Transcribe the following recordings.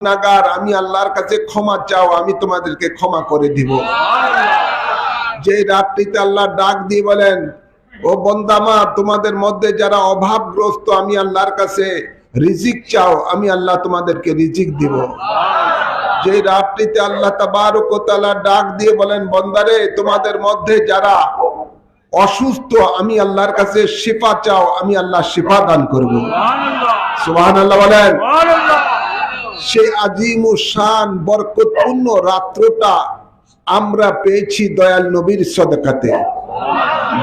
গুনাহগার, আমি আল্লাহর কাছে ক্ষমা চাও, আমি তোমাদেরকে ক্ষমা করে দিব। যে রাত্রিতে আল্লাহ ডাক দিয়ে বলেন, ও বান্দামা, তোমাদের মধ্যে যারা অভাবগ্রস্ত, আমি আল্লাহর কাছে রিজিক চাও, আমি আল্লাহ তোমাদেরকে রিজিক দিব। যে রাত্রিতে আল্লাহ তাবারক ওয়া তাআলা ডাক দিয়ে বলেন, বান্দারে, তোমাদের মধ্যে যারা অসুস্থ, আমি আল্লাহর কাছে শিফা চাও, আমি আল্লাহ শিফা দান করব। সুবহানাল্লাহ বলেন। সেই আজিম ও শান বরকতপূর্ণ রাত্রটা আমরা পেয়েছি দয়াল নবীর সদকাতে।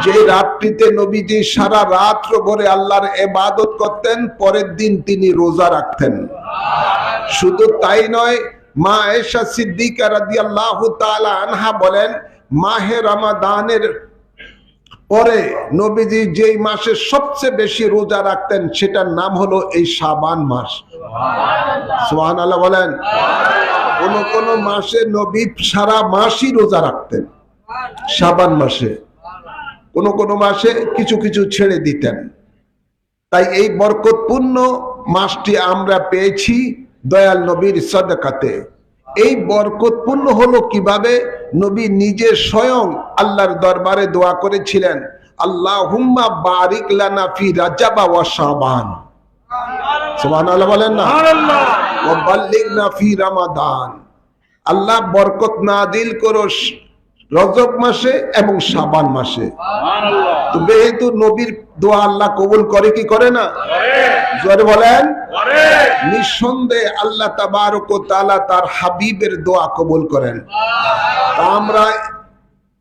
যে রাত্রিতে নবীজি সারা রাত্র ভরে আল্লাহর ইবাদত করতেন, পরের দিন তিনি রোজা রাখতেন। শুধু তাই নয়, মা আয়েশা সিদ্দিকা রাদিয়াল্লাহু তাআলা আনহা বলেন, মাহে রমাদানের পরে নবীজি যেই মাসে সবচেয়ে বেশি রোজা রাখতেন, সেটার নাম হলো এই শাবান মাস। সুবহানাল্লাহ বলেন। কোন কোন মাসে নবী সারা মাসই রোজা রাখতেন, শাবান মাসে কোন কোন মাসে কিছু কিছু ছেড়ে দিতেন। তাই এই বরকতপূর্ণ মাসটি আমরা পেয়েছি দয়াল নবীর সদকাতে। এই বরকতপূর্ণ হলো কিভাবে? নবী নিজে স্বয়ং আল্লাহর দরবারে দোয়া করেছিলেন, আল্লাহুম্মা বারিক লানা ফি রাজাব ওয়া শাবান। সুবহানাল্লাহ বলেন না। ওয়া বাল্লিগনা ফি রমাদান। আল্লাহ বরকত নাজিল করো রজব মাসে এবং শাবান মাসে। তো যেহেতু নবীর দোয়া আল্লাহ কবুল করে কি করে না? জোরে বলেন। নিঃসন্দেহে আল্লাহ তাবারক ওয়া তাআলা তার হাবিবের দোয়া কবুল করেন।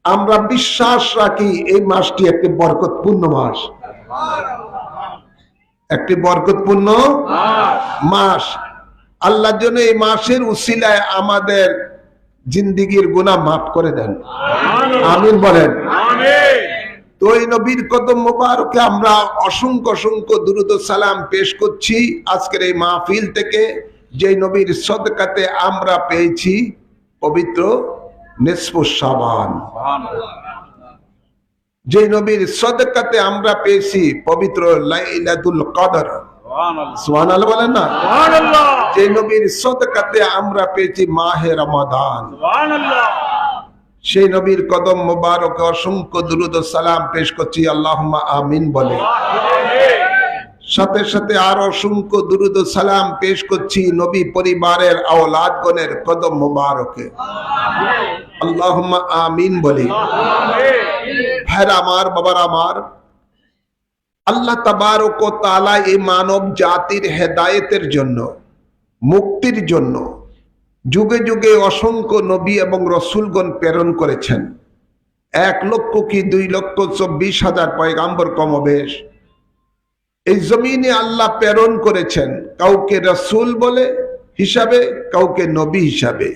আমরা বিশ্বাস রাখি এই মাসটি একটি বরকতপূর্ণ মাস, একটি বরকতপূর্ণ মাস। আল্লাহর জন্য এই মাসের উসিলায় আমাদের জিন্দেগীর গুনাহ মাফ করে দেন। আমিন বলেন। তো এই নবীর কদম মোবারকে আমরা অসংখ্য অসংখ্য দুরূদ ও সালাম পেশ করছি আজকের এই মাহফিল থেকে। যে নবীর সদকাতে আমরা পেয়েছি পবিত্র নিসফুশ শাবান, যে নবীর সদকাতে আমরা পেয়েছি পবিত্র লাইলাতুল কদর। সুবহানাল্লাহ বলেন না। যে নবীর সদকাতে আমরা পেয়েছি মাহে রমাদান। সেই নবীর কদম মোবারকে অসংখ্য দুরূদ ও সালাম পেশ করছি, আল্লাহুম্মা আমিন বলে। সাথে সাথে আর অসংখ্য দুরূদ ও সালাম পেশ করছি নবী পরিবারের আওলাদগণের কদম মোবারকে, আল্লাহুম্মা আমিন বলে। ভাইরা আমার, বাবার আমার, আল্লাহ তাবারক ওয়া তাআলা এই মানব জাতির হেদায়েতের জন্য, মুক্তির জন্য যুগে যুগে অসংখ্য নবী এবং রসুলগণ প্রেরণ করেছেন। 1 লক্ষ কি 2,24,000 পয়গাম্বর কমবেশ এই জমিনে আল্লাহ প্রেরণ করেছেন, কাউকে রসুল বলে হিসাবে, কাউকে নবী হিসাবে।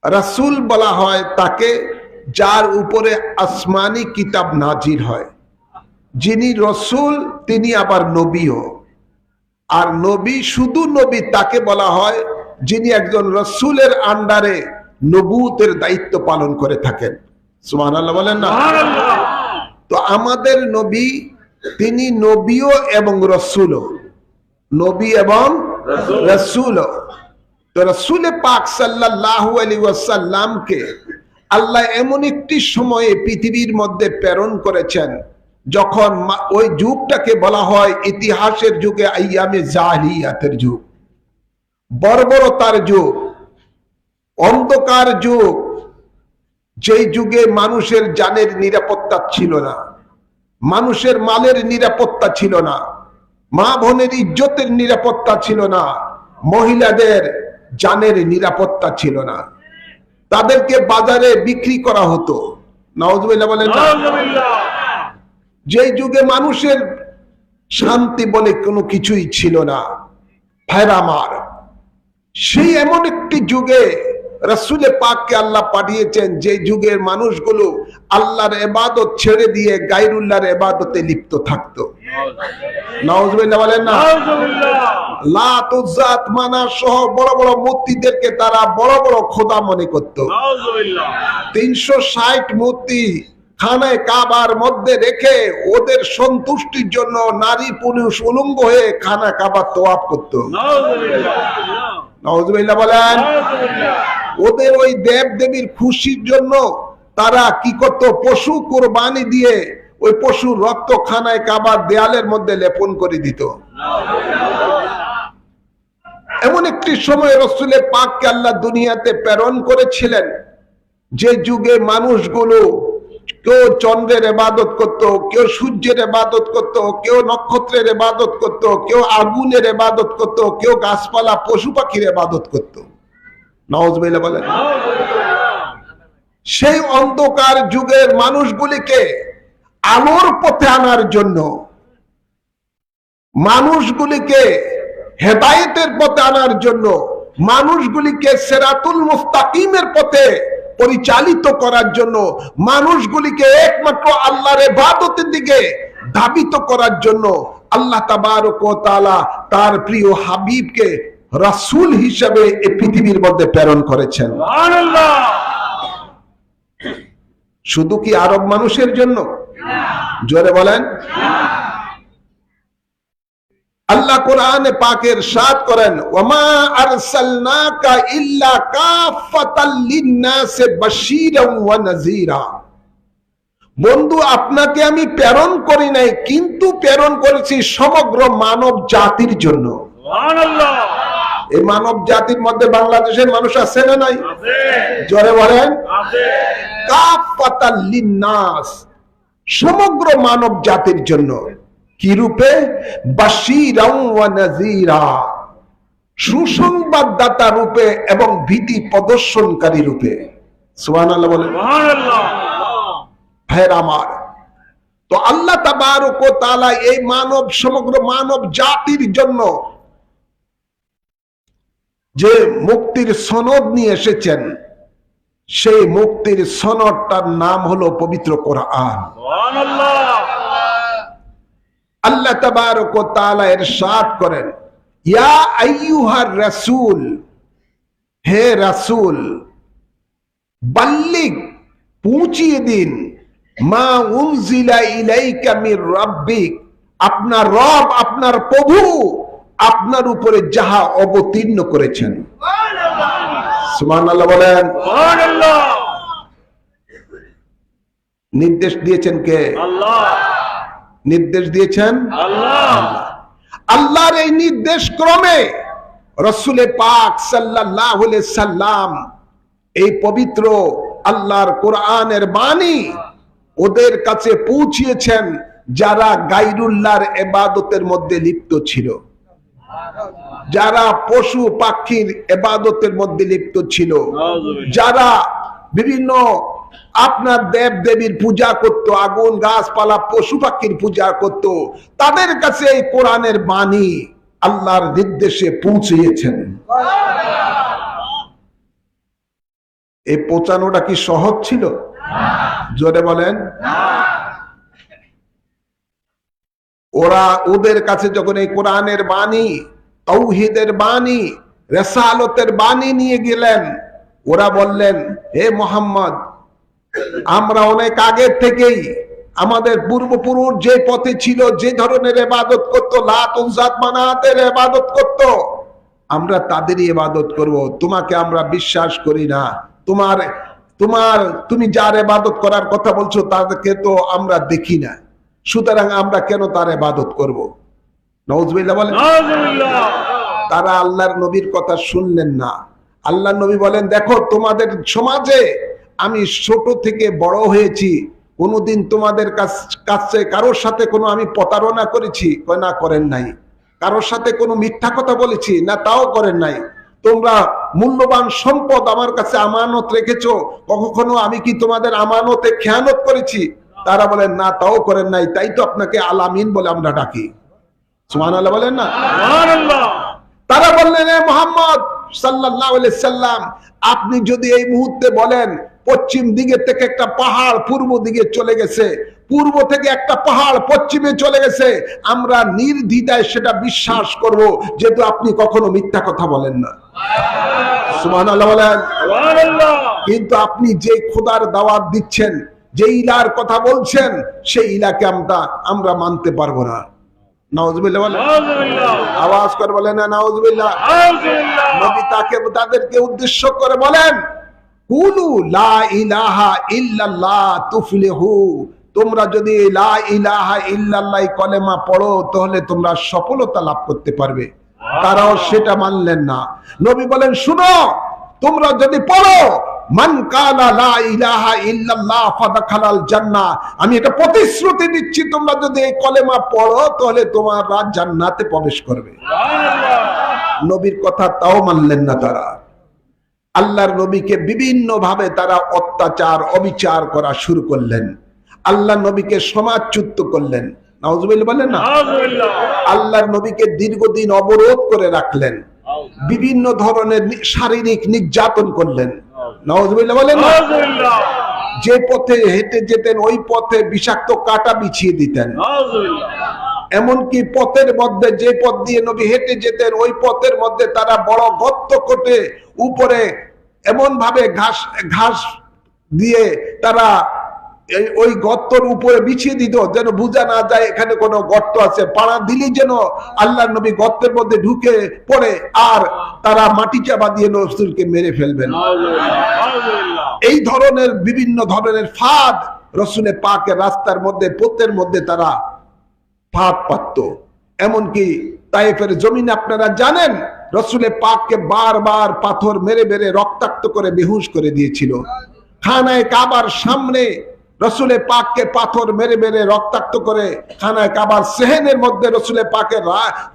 রসুল বলা হয় তাকে যার উপরে আসমানি কিতাব নাজিল হয়। যিনি রসুল তিনি আবার নবীও। আর নবী, শুধু নবী তাকে বলা হয় যিনি একজন রসুলের আন্ডারে নবুয়তের দায়িত্ব পালন করে থাকেন। সুবহানাল্লাহ বলেন না। তো আমাদের নবী, তিনি নবীও এবং রসুলও, নবী এবং রসুলও। তো রসুল পাক সাল্লাল্লাহু আলাইহি ওয়াসাল্লামকে আল্লাহ এমন একটি সময়ে পৃথিবীর মধ্যে প্রেরণ করেছেন যখন ওই যুগটাকে বলা হয় ইতিহাসের যুগে, আইয়ামে জাহিলিয়াতের যুগ, বর্বরতার যুগ, অন্ধকার যুগ। যেই যুগে মানুষের জানের নিরাপত্তা ছিল না, মানুষের মালের নিরাপত্তা ছিল না, মা বোনের ইজ্জতের নিরাপত্তা ছিল না, মহিলাদের জানের নিরাপত্তা ছিল না। তাদেরকে বাজারে বিক্রি করা হতো। নাউজুবিল্লাহ বলেন না। যেই যুগে মানুষের শান্তি বলে কোনো কিছুই ছিল না। ভাইরা আমার, সেই এমন একটি যুগে রাসূলে পাককে আল্লাহ পাঠিয়েছেন যে যুগের মানুষগুলো আল্লাহর ইবাদত ছেড়ে দিয়ে গায়রুল্লাহর ইবাদতে লিপ্ত থাকতো। নাউজুবিল্লাহ বলেন না। লাত, উজ্জাত, মানাত সহ বড় বড় মূর্তিদেরকে তারা বড় বড় খোদা মনে করত। 360 মূর্তি খানায় কাবার মধ্যে রেখে ওদের সন্তুষ্টির জন্য নারী পুরুষ উলঙ্গ হয়ে খানা কাবা তোয়াফ করত। নাউজুবিল্লাহ বলেন। ওদের ওই দেব দেবীর খুশির জন্য তারা কি করত, পশু কোরবানি দিয়ে ওই পশুর রক্ত খানায় কাবার দেয়ালের মধ্যে লেপন করে দিত। এমন একটি সময় রাসূলে পাককে আল্লাহ দুনিয়াতে প্রেরণ করেছিলেন যে যুগে মানুষগুলো কেউ চন্দ্রের ইবাদত করত, কেউ সূর্যের ইবাদত করত, কেউ নক্ষত্রের ইবাদত করত, কেউ আগুনের ইবাদত করত, কেউ গাছপালা পশু পাখির ইবাদত করত। নাউজুবিল্লাহ বলেন। সেই অন্ধকার যুগের মানুষগুলিকে আলোর পথে আনার জন্য, মানুষগুলিকে হেদায়েতের পথে আনার জন্য, মানুষগুলিকে সিরাতুল মুস্তাকিমের পথে পরিচালিত করার জন্য, মানুষগুলিকে একমাত্র আল্লাহর ইবাদতের দিকে ধাবিত করার জন্য আল্লাহ তাবারক ওয়া তাআলা তার প্রিয় হাবিবকে রাসূল হিসেবে এই পৃথিবীর মধ্যে প্রেরণ করেছেন। সুবহানাল্লাহ। শুধু কি আরব মানুষের জন্য? জোরে বলেন। আল্লাহ কোরআনে পাকে ইরশাদ করেন, ওয়ামা আরসালনাকা ইল্লা কাফাতাল লিন-নাসি বাশীরান ওয়া নাযীরা। বন্ধু, আপনাকে আমি প্রেরণ করি নাই, কিন্তু প্রেরণ করেছি সমগ্র মানব জাতির জন্য। সুবহানাল্লাহ। এই মানব জাতির মধ্যে বাংলাদেশের মানুষ আছে না নাই? আছে। জোরে বলেন। আছে। কাফাতাল লিন-নাস, সমগ্র মানব জাতির জন্য। কি রূপে? বাশীরান ওয়া নাযীরা, সুসংবাদদাতা রূপে এবং ভীতি প্রদর্শনকারী রূপে। সুবহানাল্লাহ বলেন। সুবহানাল্লাহ। ভাইরা আমার, তো আল্লাহ তাবারক ওয়া তাআলা এই মানব, সমগ্র মানব জাতির জন্য যে মুক্তির সনদ নিয়ে এসেছেন, সেই মুক্তির সনদটার নাম হলো পবিত্র কোরআন। সুবহানাল্লাহ। আল্লাহ তাবারক ওয়া তাআলা ইরশাদ করেন, ইয়া আইয়ুহার রাসূল, হে রাসূল, বাল্লিগ, পৌঁছিয়ে দিন, মা উনজিলা ইলাইকা মির রাব্বিক, আপনার রব, আপনার প্রভু আপনার উপরে যাহা অবতীর্ণ করেছেন। সুবহানাল্লাহ বলেন। সুবহানাল্লাহ। নির্দেশ দিয়েছেন কে? আল্লাহ। নির্দেশ দিয়েছেন আল্লাহ। আল্লাহর এই নির্দেশ ক্রমে রাসূলে পাক সাল্লাল্লাহু আলাইহি সাল্লাম এই পবিত্র আল্লাহর কোরআনের বাণী ওদের কাছে পৌঁছিয়েছেন যারা গায়রুল্লাহর ইবাদতের মধ্যে লিপ্ত ছিল, যারা পশু পাখির ইবাদতের মধ্যে লিপ্ত ছিল, যারা বিভিন্ন আপনার দেব দেবীর পূজা করত, আগুন গাছপালা পশু পাখির পূজা করত, তাদের কাছে এই কোরআনের বাণী আল্লাহর নির্দেশে পৌঁছিয়েছেন। এই পৌঁছানোটা কি সহজ ছিল? জোরে বলেন। ওরা ওদের কাছে যখন এই কোরআনের বাণী, তাওহীদের বাণী, রিসালাতের বাণী নিয়ে গেলেন, ওরা বললেন, হে মুহাম্মদ, আমরা অনেক আগে থেকেই আমাদের পূর্বপুরুষ যে পথে ছিল, যে ধরনের ইবাদত করত, লাত উজ্জাত মানাতের ইবাদত করত, আমরা তাদেরই ইবাদত করব, তোমাকে আমরা বিশ্বাস করি না। তুমি যার ইবাদত করার কথা বলছো তাদেরকে তো আমরা দেখি না, সুতরাং আমরা কেন তার ইবাদত করব? নাউজুবিল্লাহ বলেন। তারা আল্লাহর নবীর কথা শুনলেন না। আল্লাহর নবী বলেন, দেখো, তোমাদের সমাজে আমি ছোট থেকে বড় হয়েছি, কোনোদিন তোমাদের কাছে কারোর সাথে কোনো আমি প্রতারণা করেছি? না, করেন নাই। কারোর সাথে কোনো মিথ্যা কথা বলেছি? না, তাও করেন নাই। তোমরা মূল্যবান সম্পদ আমার কাছে আমানত রেখেছো, কখনো আমি কি তোমাদের আমানতে খেয়ানত করেছি? তারা বলেন, না, তাও করেন নাই। তাই তো আপনাকে আল আমিন বলে আমরা ডাকি। সুবহানাল্লাহ বলেন না? সুবহানাল্লাহ। তারা বললেন, হে মুহাম্মদ সাল্লাল্লাহু আলাইহি সাল্লাম, আপনি যদি এই মুহূর্তে বলেন পশ্চিম দিকে থেকে একটা পাহাড় পূর্ব দিকে চলে গেছে, পূর্ব থেকে একটা পাহাড় পশ্চিমে চলে গেছে, আমরা নির্দ্বিধায় সেটা বিশ্বাস করব, যেহেতু আপনি কখনো মিথ্যা কথা বলেন না। সুবহানাল্লাহ বলেন। সুবহানাল্লাহ। কিন্তু আপনি যে খোদার দাওয়াত দিচ্ছেন, যে ইলার কথা বলছেন, সেই ইলাকে আমরা মানতে পারবো না। নাউজুবিল্লাহ বলেন, আওয়াজ করে বলেন না নাউজুবিল্লাহ। নবী তাদেরকে উদ্দেশ্য করে বলেন, কুলু লা ইলাহা ইল্লাল্লাহ তুফলিহু, তোমরা যদি লা ইলাহা ইল্লাল্লাহ কলেমা পড়ো তাহলে তোমরা সফলতা লাভ করতে পারবে। তারাও সেটা মানলেন না। নবী বলেন, শুনো, তোমরা যদি পড়ো মান কালা লা ইলাহা ইল্লাল্লাহ ফাদাখালাল জান্নাহ, আমি এটা প্রতিশ্রুতি দিচ্ছি, তোমরা যদি এই কলেমা পড়ো তাহলে তোমরা জান্নাতে প্রবেশ করবে। নবীর কথা তাও মানলেন না তারা। আল্লাহর নবীকে বিভিন্ন ভাবে তারা অত্যাচার অবিচার করা শুরু করলেন। আল্লাহ নবীকে সমাজচ্যুত করলেন। নাউজুবিল্লাহ বলেন না। আল্লাহর নবীকে দীর্ঘদিন অবরোধ করে রাখলেন, বিভিন্ন ধরনের শারীরিক নির্যাতন করলেন। নাউজুবিল্লাহ বলেন না। যে পথে হেঁটে যেতেন ওই পথে বিষাক্ত কাঁটা বিছিয়ে দিতেন। এমনকি পথের মধ্যে, যে পথ দিয়ে নবী হেঁটে যেতেন ওই পথের মধ্যে তারা বড় গর্ত করে উপরে এমন ভাবে ঘাস দিয়ে তারা ওই গর্তর উপরে বিছিয়ে দিত যেন বোঝা না যায় এখানে কোনো গর্ত আছে। পাড়া দিলি যেন আল্লাহর নবী গর্তের মধ্যে ঢুকে পড়ে আর তারা মাটি চাপা দিয়ে রাসূলকে মেরে ফেলবেন। এই ধরনের বিভিন্ন ধরনের ফাঁদ রাসূলে পাকের রাস্তার মধ্যে, পথের মধ্যে তারা ফাঁদ পাতত। এমনকি তায়েফের জমিনে আপনারা জানেন রাসূলে পাককে বারবার পাথর মেরে মেরে রক্তাক্ত করে বেহুশ করে দিয়েছিল। খানায়ে কাবার সামনে রাসূলে পাককে পাথর মেরে মেরে রক্তাক্ত করে খানায়ে কাবার সেহেনের মধ্যে রাসূলে পাকের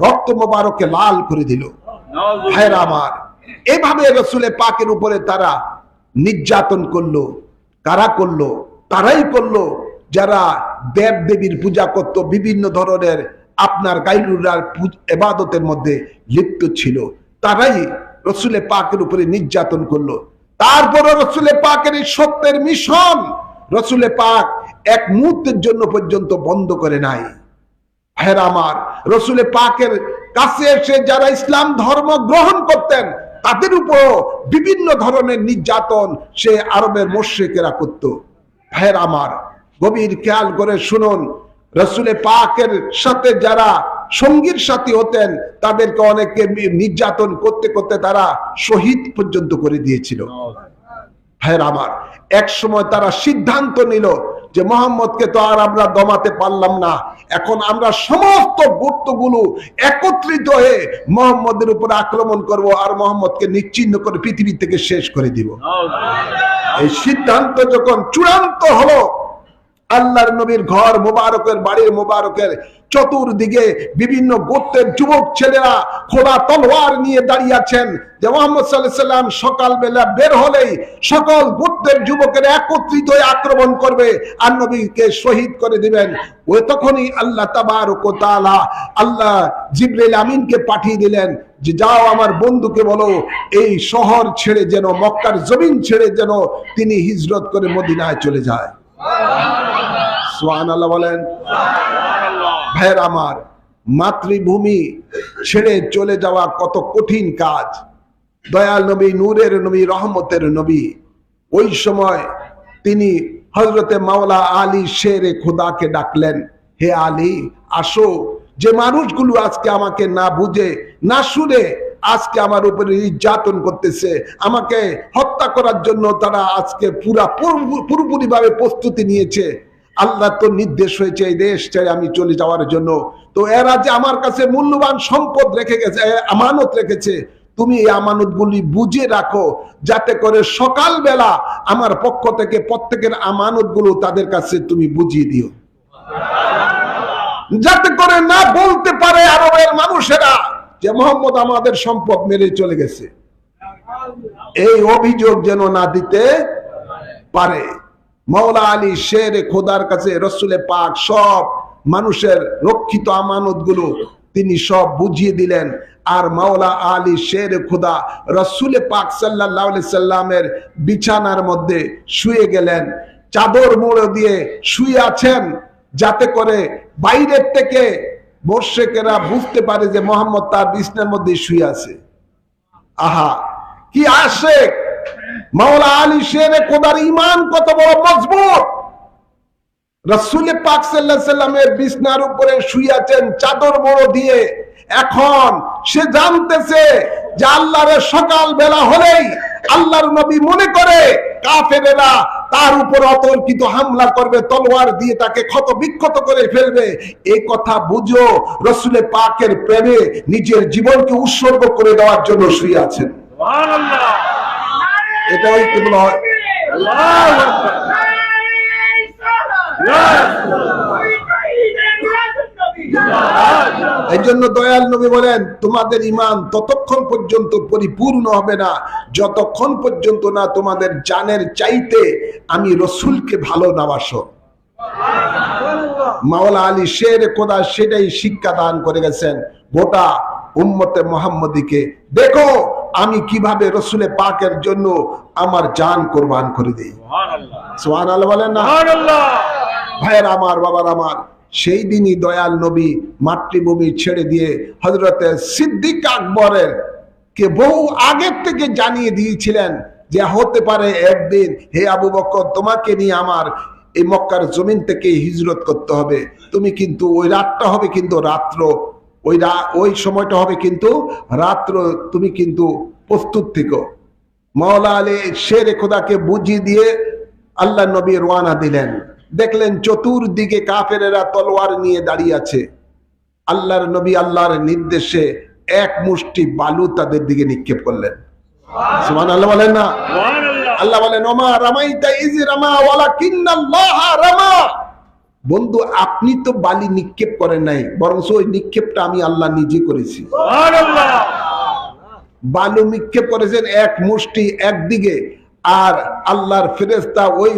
রক্ত মোবারককে লাল করে দিল। ভাইরা আমার, এভাবে রাসূলে পাকের উপরে তারা নির্যাতন করলো। কারা করলো? তারাই করলো যারা দেব দেবীর পূজা করত, বিভিন্ন ধরনের আপনার গায়রুল্লাহর ইবাদতের মধ্যে লিপ্ত ছিল। তারাই রাসূলে পাকের উপরে নির্যাতন করলো। তারপরে রাসূলে পাকের এই সত্যের মিশন রাসূলে পাক এক মুহূর্তের জন্য পর্যন্ত বন্ধ করে নাই। ভাইরা আমার, রাসূলে পাকের কাছে এসে যারা ইসলাম ধর্ম গ্রহণ করতেন তাদের উপর বিভিন্ন ধরনের নির্যাতন সে আরবের মুশরিকেরা করত। ভাইরা আমার, গভীর খেয়াল করে শুনুন, রাসূলে পাকের সাথে যারা সঙ্গীর সাথী হতেন তাদেরকে অনেকে নির্যাতন করতে করতে তারা শহীদ পর্যন্ত করে দিয়েছিল। ভাইরা আমার, এক সময় তারা সিদ্ধান্ত নিল যে মোহাম্মদকে তো আর আমরা দমাতে পারলাম না, এখন আমরা সমস্ত গোত্রগুলো একত্রিত হয়ে মোহাম্মদের উপর আক্রমণ করব আর মোহাম্মদকে নিশ্চিহ্ন করে পৃথিবী থেকে শেষ করে দিব। এই সিদ্ধান্ত যখন চূড়ান্ত হলো, আল্লাহর নবীর ঘর মোবারকের, বাড়ির মোবারকের চতুর্দিকে বিভিন্ন গোত্রের যুবক ছেলেরা খোলা তলোয়ার নিয়ে দাঁড়িয়ে আছেন যে মুহাম্মদ সাল্লাল্লাহু আলাইহি সাল্লাম সকালবেলা বের হলেই সকল গোত্রের যুবকের একত্রিত হয়ে আক্রমণ করবে আর নবীকে শহীদ করে দিবেন। ওই তখনই আল্লাহ তাবারক ওয়া তাআলা আল্লাহ জিবরাইল আমিনকে পাঠিয়ে দিলেন যে যাও আমার বন্ধুকে বলো এই শহর ছেড়ে যেন, মক্কার জমিন ছেড়ে যেন তিনি হিজরত করে মদিনায় চলে যায়। সুবহানাল্লাহ বলেন। ভাইয়ের আমার, মাতৃভূমি ছেড়ে চলে যাওয়া কত কঠিন কাজ। দয়াল নবী, নূরের নবী, রহমতের নবী, ওই সময় তিনি হযরতে মাওলা আলী শেরে খোদাকে ডাকলেন, হে আলী আসো, যে মানুষগুলো আজকে আমাকে না বুঝে না শুনে আজকে আমার উপরে নির্যাতন করতেছে, আমাকে হত্যা করার জন্য তারা আজকে পুরোপুরি ভাবে প্রস্তুতি নিয়েছে। আল্লাহ তো নির্দেশ হয়েছে এই দেশ ছেড়ে আমি চলে যাওয়ার জন্য, তো এরা যে আমার কাছে মূল্যবান সম্পদ রেখে গেছে, আমানত রেখেছে, তুমি এই আমানতগুলি বুঝে রাখো যাতে করে সকালবেলা আমার পক্ষ থেকে প্রত্যেকের আমানতগুলো তাদের কাছে তুমি বুঝিয়ে দিও, যাতে করে না বলতে পারে আরবের মানুষেরা যে মোহাম্মদ আমাদের সম্পদ মেরে চলে গেছে। এই অভিযোগ যেন না দিতে পারে। মাওলা আলী শেরে খোদার কাছে রাসূলে পাক সব মানুষের রক্ষিত আমানতগুলো তিনি সব বুঝিয়ে দিলেন। আর মাওলা আলী শেরে খোদা রাসূলে পাক সাল্লাল্লাহু আলাইহি সাল্লামের বিছানার মধ্যে শুয়ে গেলেন, চাদর মোড় দিয়ে শুয়ে আছেন যাতে করে বাইরের থেকে মুশরিকেরা বুঝতে পারে যে মোহাম্মদ তার বিছানার মধ্যে শুয়ে আছে। আহা কি আশিক! মাওলা আলী শেরে খোদার ঈমান কত বড় মজবুত! রাসূল পাক সাল্লাল্লাহু আলাইহি সাল্লামের বিছনার উপরে শুয়ে আছেন চাদর বড় দিয়ে। এখন সে জানতেছে যে আল্লাহর সকাল বেলা হলেই আল্লাহর নবী মনে করে কাফেরেরা তার উপর অতর্কিত হামলা করবে, তলোয়ার দিয়ে তাকে ক্ষত বিক্ষত করে ফেলবে। এই কথা বুঝো রাসূল পাকের প্রেমে নিজের জীবনকে উৎসর্গ করে দেওয়ার জন্য শুয়ে আছেন। সুবহানাল্লাহ। এটাই কি বলা হয়? আল্লাহু আকবার। এই জন্য দয়াল নবী বলেন, তোমাদের ঈমান ততক্ষণ পর্যন্ত পরিপূর্ণ হবে না যতক্ষণ পর্যন্ত না তোমাদের জানের চাইতে আমি রসুলকে ভালো না বাসো। মাওলা আলী শের খোদা সেটাই শিক্ষা দান করে গেছেন গোটা উম্মতে মুহাম্মদীকে। দেখো আমি কিভাবে রসুলে পাকের জন্য আমার জান কোরবান করে দিই। সুবহানাল্লাহ বলেন না? সুবহানাল্লাহ। ভাইয়ের আমার, বাবার আমার, সেই দিনই দয়াল নবী মাতৃভূমি ছেড়ে দিয়ে হযরতে সিদ্দিক আকবরের কে বহু আগের থেকে জানিয়ে দিয়েছিলেন যে হতে পারে একদিন হে আবু বকর তোমাকে নিয়ে আমার এই মক্কার জমিন থেকে হিজরত করতে হবে। তুমি কিন্তু ওই রাতটা হবে কিন্তু রাত্র, ওই সময়টা হবে কিন্তু রাত্র, তুমি কিন্তু প্রস্তুত থেকো। মাওলা আলী শের খোদাকে বুঝিয়ে দিয়ে আল্লাহ নবী রওনা দিলেন। দেখলেন চতুর্দিকে কাফেরেরা তলোয়ার নিয়ে দাঁড়িয়ে আছে। আল্লাহর নবী আল্লাহর নির্দেশে এক মুষ্টি বালু তাদের দিকে নিক্ষেপ করলেন। সুবহানাল্লাহ বলেন না? সুবহানাল্লাহ। আল্লাহ বলেন ওমা রামাইতা ইজ রামা ওয়ালাকিন্নাল্লাহ রামা। বন্ধু আপনি তো বালি নিক্ষেপ করেন নাই, বরং ওই নিক্ষেপটা আমি আল্লাহ নিজে করেছি। সুবহানাল্লাহ। বালু নিক্ষেপ করেছেন এক মুষ্টি একদিকে, আর আল্লাহর ফেরেশতা ওই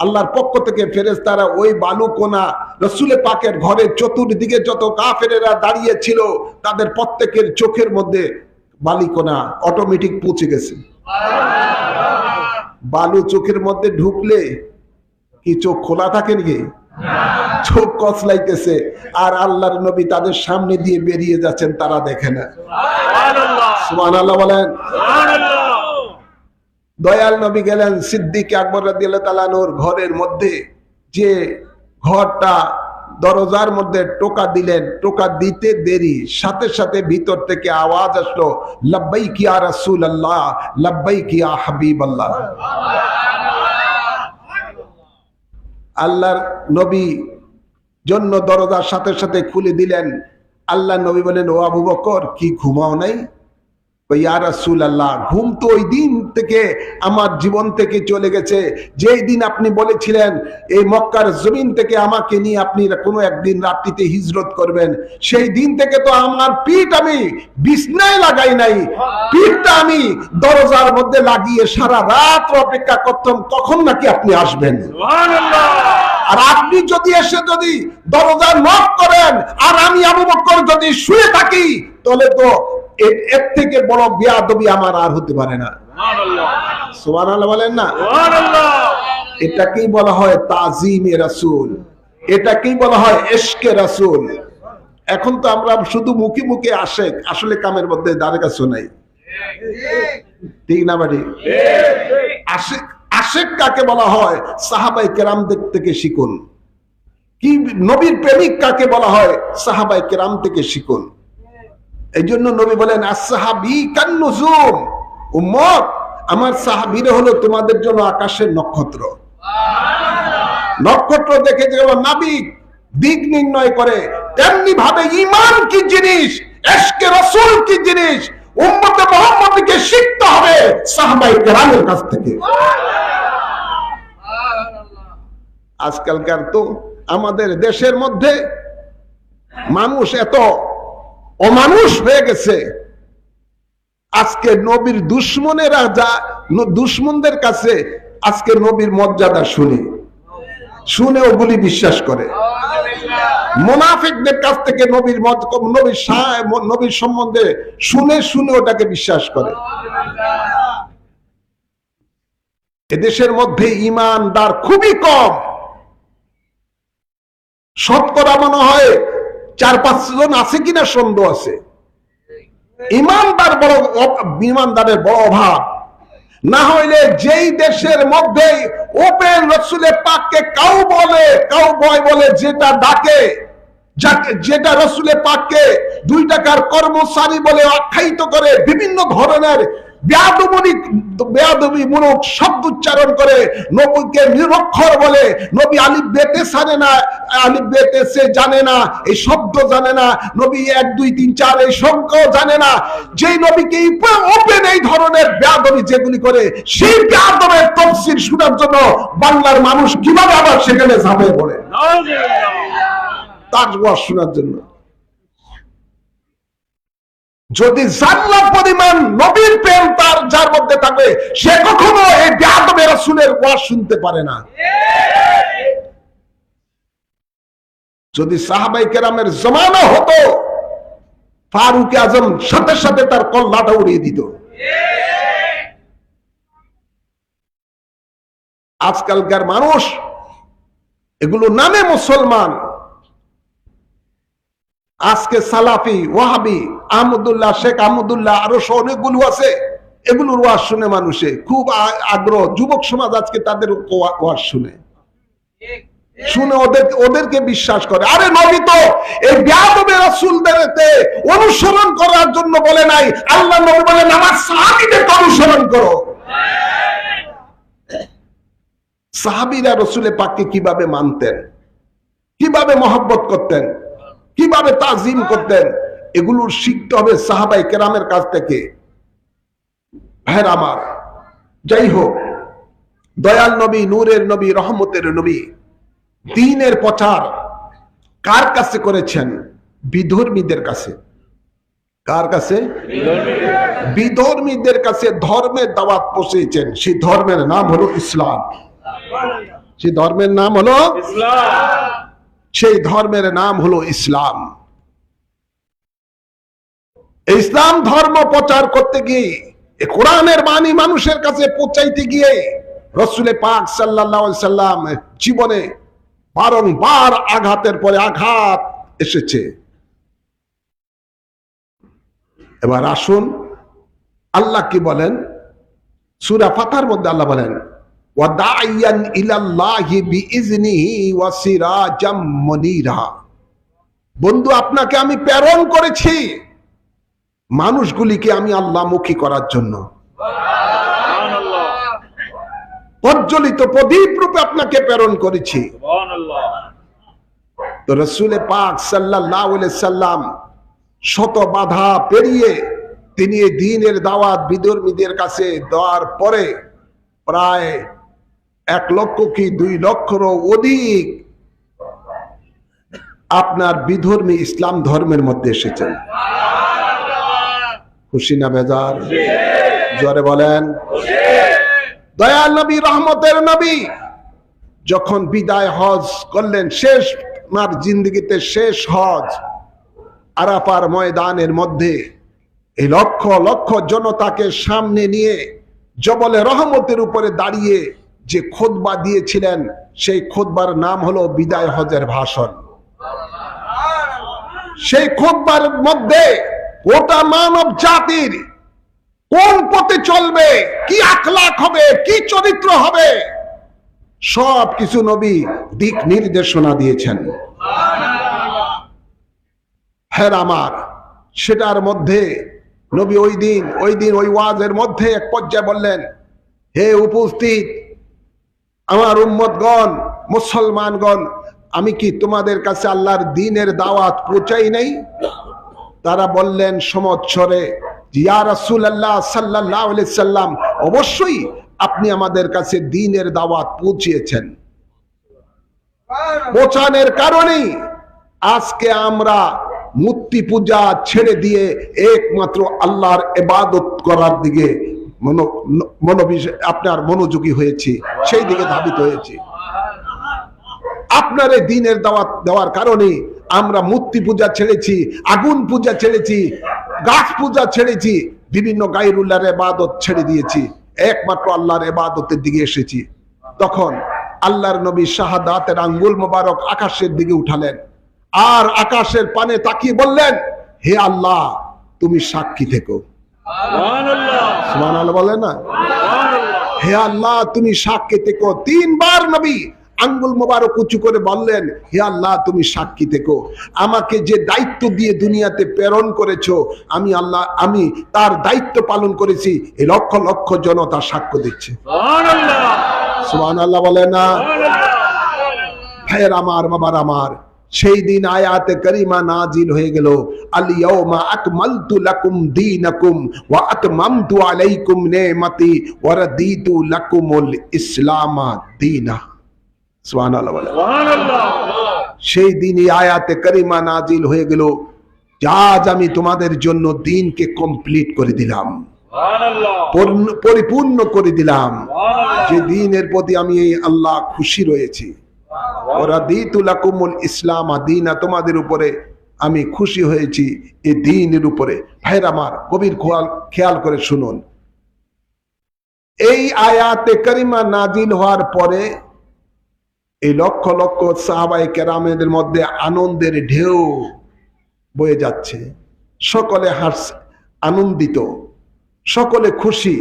আল্লাহর পক্ষ থেকে ফেরেশতারা ওই বালু কোনা রাসূল পাকের ঘরের চতুর্দিকে যত কাফেরেরা দাঁড়িয়ে ছিল তাদের প্রত্যেকের চোখের মধ্যে বালিকোনা অটোমেটিক পৌঁছে গেছে। বালু চোখের মধ্যে ঢুকলে কি চোখ খোলা থাকে নাকি? চোখ কচলাইতেছে, আর আল্লাহর নবী তাদের সামনে দিয়ে বেরিয়ে যাচ্ছেন, তারা দেখে না। সুবহানাল্লাহ বলেন। দয়াল নবী গেলেন সিদ্দিক আকবর রাদিয়াল্লাহু তাআলা নূর ঘরের মধ্যে, যে ঘরটা দরজার মধ্যে টোকা দিলেন, টোকা দিতে দেরি সাথে সাথে ভিতর থেকে আওয়াজ আসলো লাব্বাইক ইয়া রাসূলুল্লাহ, লাব্বাইক ইয়া হাবিবাল্লাহ। আল্লাহর নবী জন্য দরজার সাথে সাথে খুলে দিলেন। আল্লাহ নবী বলেন ও আবু বকর কি ঘুমাও নাই? ইয়া রাসূলুল্লাহ ঘুম তো ওই দিন থেকে আমার জীবন থেকে চলে গেছে, যেই দিন আপনি বলেছিলেন এই মক্কার জমিন থেকে আমাকে নিয়ে আপনি কোনো একদিন রাত্রিতে হিজরত করবেন, সেই দিন থেকে তো আমার পিঠ আমি বিছনায় লাগাই নাই, পিঠটা আমি দরজার মধ্যে লাগিয়ে সারা রাত অপেক্ষা করতাম কখন নাকি আপনি আসবেন। সুবহানাল্লাহ। আর আপনি যদি এসে যদি দরজা নক করেন আর আমি আবু বকর যদি শুয়ে থাকি, তাহলে তো এর থেকে বড় বেয়াদবি আমার আর হতে পারে না। সুবহানাল্লাহ বলেন না? সুবহানাল্লাহ। এটাকেই বলা হয় তাজিমে রাসূল, এটাকেই বলা হয় ইশকে রাসূল। এখন তো আমরা শুধু মুখে মুখে আশেক, আসলে কামের মধ্যে দাঁড়ে কাছে নাই। ঠিক না বাড়ি? আশেক, আশেক কাকে বলা হয়? সাহাবায়ে কেরামদের থেকে শিখুন। কি নবীর প্রেমিক কাকে বলা হয়? সাহাবায়ে কেরাম থেকে শিখুন। এই জন্য নবী বলেন আসহাবী কান্নুজুম, উম্মত আমার সাহাবীরা হলো তোমাদের জন্য আকাশের নক্ষত্র। নক্ষত্র দেখে যেমন নাবিক দিক নির্ণয় করে, তেমনি ভাবে ঈমান কি জিনিস, ইশকে রাসূল কি জিনিস, উম্মতে মুহাম্মদকে শিখতে হবে সাহাবায়ে কেরামের কাছ থেকে। আজকালকার তো আমাদের দেশের মধ্যে মানুষ এত অমানুষ হয়ে গেছে, আজকে নবীর দুশ্মনেরা যা দুশ্মনদের কাছে আজকে নবীর মর্যাদা শুনে ওগুলি বিশ্বাস করে। মুনাফিকদের কাছ থেকে নবীর সম্বন্ধে শুনে ওটাকে বিশ্বাস করে। এদেশের মধ্যে ঈমানদার খুবই কম, শতকরা মনে হয় 4-5 জন আছে কিনা সন্দেহ আছে। ঈমানদারের বড় অভাব। না হইলে যেই দেশের মধ্যে ওপেন রসুলের পাককে কাউবয় বলে যেটা ডাকে, যেটা রসুলের পাককে 2 টাকার কর্মচারী বলে আখ্যায়িত করে, বিভিন্ন ধরনের বেয়াদবিমূলক শব্দ উচ্চারণ করে, নবীকে নিরক্ষর বলে, নবী আলিফ বেতে জানে না, আলিফ বেতে সে জানে না, এই শব্দ জানে না, নবী 1 2 3 4 এই সংখ্যাও জানে না, যেই নবীকে ওপেন এই ধরনের বেয়াদবি যেগুলি করে, সেই বেয়াদবের তাফসীর শোনার জন্য বাংলার মানুষ কিভাবে আবার সেখানে যাবে বলে তার ওয়াজ শোনার জন্য। যদি জান্নাত পরিমাণ নবীর প্রেম তার যার মধ্যে থাকবে, সে কখনো এই বেয়াদবে রাসূলের ওয়াজ শুনতে পারে না। যদি সাহাবায়ে কেরামের জমানা হতো, ফারুক আজম সাথে সাথে তার কল্লাটা উড়িয়ে দিত। আজকালকার মানুষ এগুলো নামে মুসলমান, আজকে সালাফি, ওয়াহাবি, আহমদুল্লাহ, শেখ আহমদুল্লাহ, আরো অনেকগুলো আছে, এগুলোর ওয়াজ শুনে মানুষে খুব আগ্রহ। যুবক সমাজ আজকে তাদের ওয়াজ শুনে ওদেরকে বিশ্বাস করে। আরে নবী তো এই বেয়াদবে রাসূলদেরকে অনুসরণ করার জন্য বলে নাই, আল্লাহ নবী বলেন আমার সাহাবীদেরকে অনুসরণ করো। সাহাবীরা রাসূলের পাককে কিভাবে মানতেন, কিভাবে মহব্বত করতেন, কিভাবে তাজিম করতেন, এগুলো শিখতে হবে সাহাবায়ে কেরামের কাছ থেকে। ভাইরা আমার, যাই হোক, দয়াল নবী, নূরের নবী, রহমতের নবী দ্বীনের প্রচার কার কাছে করেছেন? বিধর্মীদের কাছে। কার কাছে? বিধর্মীদের কাছে ধর্মের দাওয়াত পৌঁছেছেন। সেই ধর্মের নাম হলো ইসলাম। সেই ধর্মের নাম হলো ইসলাম। সেই ধর্মের নাম হলো ইসলাম। ইসলাম ধর্ম প্রচার করতে গিয়ে, কোরআনের বাণী মানুষের কাছে পৌঁছাইতে গিয়ে রাসূলে পাক সাল্লাল্লাহু আলাইহি সাল্লাম জীবনে বারংবার আঘাতের পরে আঘাত এসেছে। এবার আসুন আল্লাহ কি বলেন সূরা ফাতহার মধ্যে। আল্লাহ বলেন ওয়াদাইয়ান ইলাল্লাহি বিইজনিহি ওয়া সিরাজাম মুনীরা। বন্ধু, আপনাকে আমি প্রেরণ করেছি মানুষগুলিকে আমি আল্লাহমুখী করার জন্য। প্রজ্বলিত প্রদীপ রূপে আপনাকে প্রেরণ করেছি। তো রাসূলে পাক সাল্লাল্লাহু আলাইহি সাল্লাম শত বাধা পেরিয়ে তিনি এই দ্বীনের দাওয়াত বিধর্মীদের কাছে দেওয়ার পরে প্রায় 1 লক্ষ কি 2 লক্ষেরও অধিক আপনার বিধর্মী ইসলাম ধর্মের মধ্যে এসেছেন। খুশি না বেজার? জোরে বলেন। দয়াল নবী, রহমতের নবী যখন বিদায় হজ করলেন, শেষ মার জিন্দেগিতে শেষ হজ, আরাফার ময়দানের মধ্যে এই লক্ষ লক্ষ জনতাকে সামনে নিয়ে জবলে রহমতের উপরে দাঁড়িয়ে যে খুতবা দিয়েছিলেন, সেই খুতবার নাম হলো বিদায় হজের ভাষণ। সেই খুতবার মধ্যে গোটা মানব জাতির কোন পথে চলবে, কি আখলাক হবে, কি চরিত্র হবে, সব কিছু নবী দিক নির্দেশনা দিয়েছেন। হ্যাঁ আমার, সেটার মধ্যে নবী ওই দিন ওই ওয়াজের মধ্যে এক পর্যায়ে বললেন, হে উপস্থিত আমার উম্মতগণ, মুসলমানগণ, আমি কি তোমাদের কাছে আল্লাহর দ্বীনের দাওয়াত পৌঁছাই নাই? তারা বললেন সমৎসরে, ইয়া রাসূলুল্লাহ সাল্লাল্লাহু আলাইহি সাল্লাম, অবশ্যই আপনি আমাদের কাছে দ্বীনের দাওয়াত পৌঁছিয়েছেন। পৌঁছানোর কারণেই আজকে আমরা মূর্তি পূজা ছেড়ে দিয়ে একমাত্র আল্লাহর ইবাদত করার দিকে আপনার মনোযোগী হয়েছি, সেই দিকে ধাবিত হয়েছি। আপনার এই দ্বীনের দাওয়াত দেওয়ার কারণে আমরা মূর্তি পূজা ছেড়েছি, আগুন পূজা ছেড়েছি, গাছ পূজা ছেড়েছি, বিভিন্ন গায়রুল্লাহর ইবাদত ছেড়ে দিয়েছি, একমাত্র আল্লাহর ইবাদতের দিকে এসেছি। তখন আল্লাহর নবী শাহাদাতের আঙ্গুল মোবারক আকাশের দিকে উঠালেন আর আকাশের পানে তাকিয়ে বললেন, হে আল্লাহ, তুমি সাক্ষী থেকো। সুবহানাল্লাহ, সুবহানাল্লাহ বলেন না? হে আল্লাহ তুমি সাক্ষী থেকো। 3 বার নবী আঙ্গুল মোবারক উঁচু করে বললেন, হে আল্লাহ তুমি সাক্ষী থেকো, আমাকে যে দায়িত্ব দিয়ে দুনিয়াতে প্রেরণ করেছো, আমি আল্লাহ আমি তার দায়িত্ব পালন করেছি। এই লক্ষ লক্ষ জনতা সাক্ষ্য দিচ্ছে। সুবহানাল্লাহ বলে না? ভাইয়ের আমার, বাবার আমার, সেই দিন আয়াতে কারিমা নাজিল হয়ে গেল, আল ইয়াউমা আকমালতু লাকুম দীনাকুম ওয়া আতমামতু আলাইকুম নি'মাতি ওয়া রাদিতু লাকুমুল ইসলাম দীনা। সুবহানাল্লাহ বলে। সেই দিনই আয়াতে কারিমা নাজিল হয়ে গেল, আজ আমি তোমাদের জন্য দ্বীনকে কমপ্লিট করে দিলাম, পরিপূর্ণ করে দিলাম, যে দ্বীনের প্রতি আমি আল্লাহ খুশি রয়েছি। ওয়ারাদিতু লাকুমুল ইসলাম দীনা, তোমাদের উপরে আমি খুশি হয়েছি এই দ্বীনের উপরে। ভাইরা আমার, গভীর খেয়াল করে শুনুন, এই আয়াতে কারিমা নাজিল হওয়ার পরে এই লক্ষ লক্ষ সাহাবায়ে কেরামের মধ্যে আনন্দের ঢেউ বয়ে যাচ্ছে। সকলে হাসছে, আনন্দিত, সকলে খুশি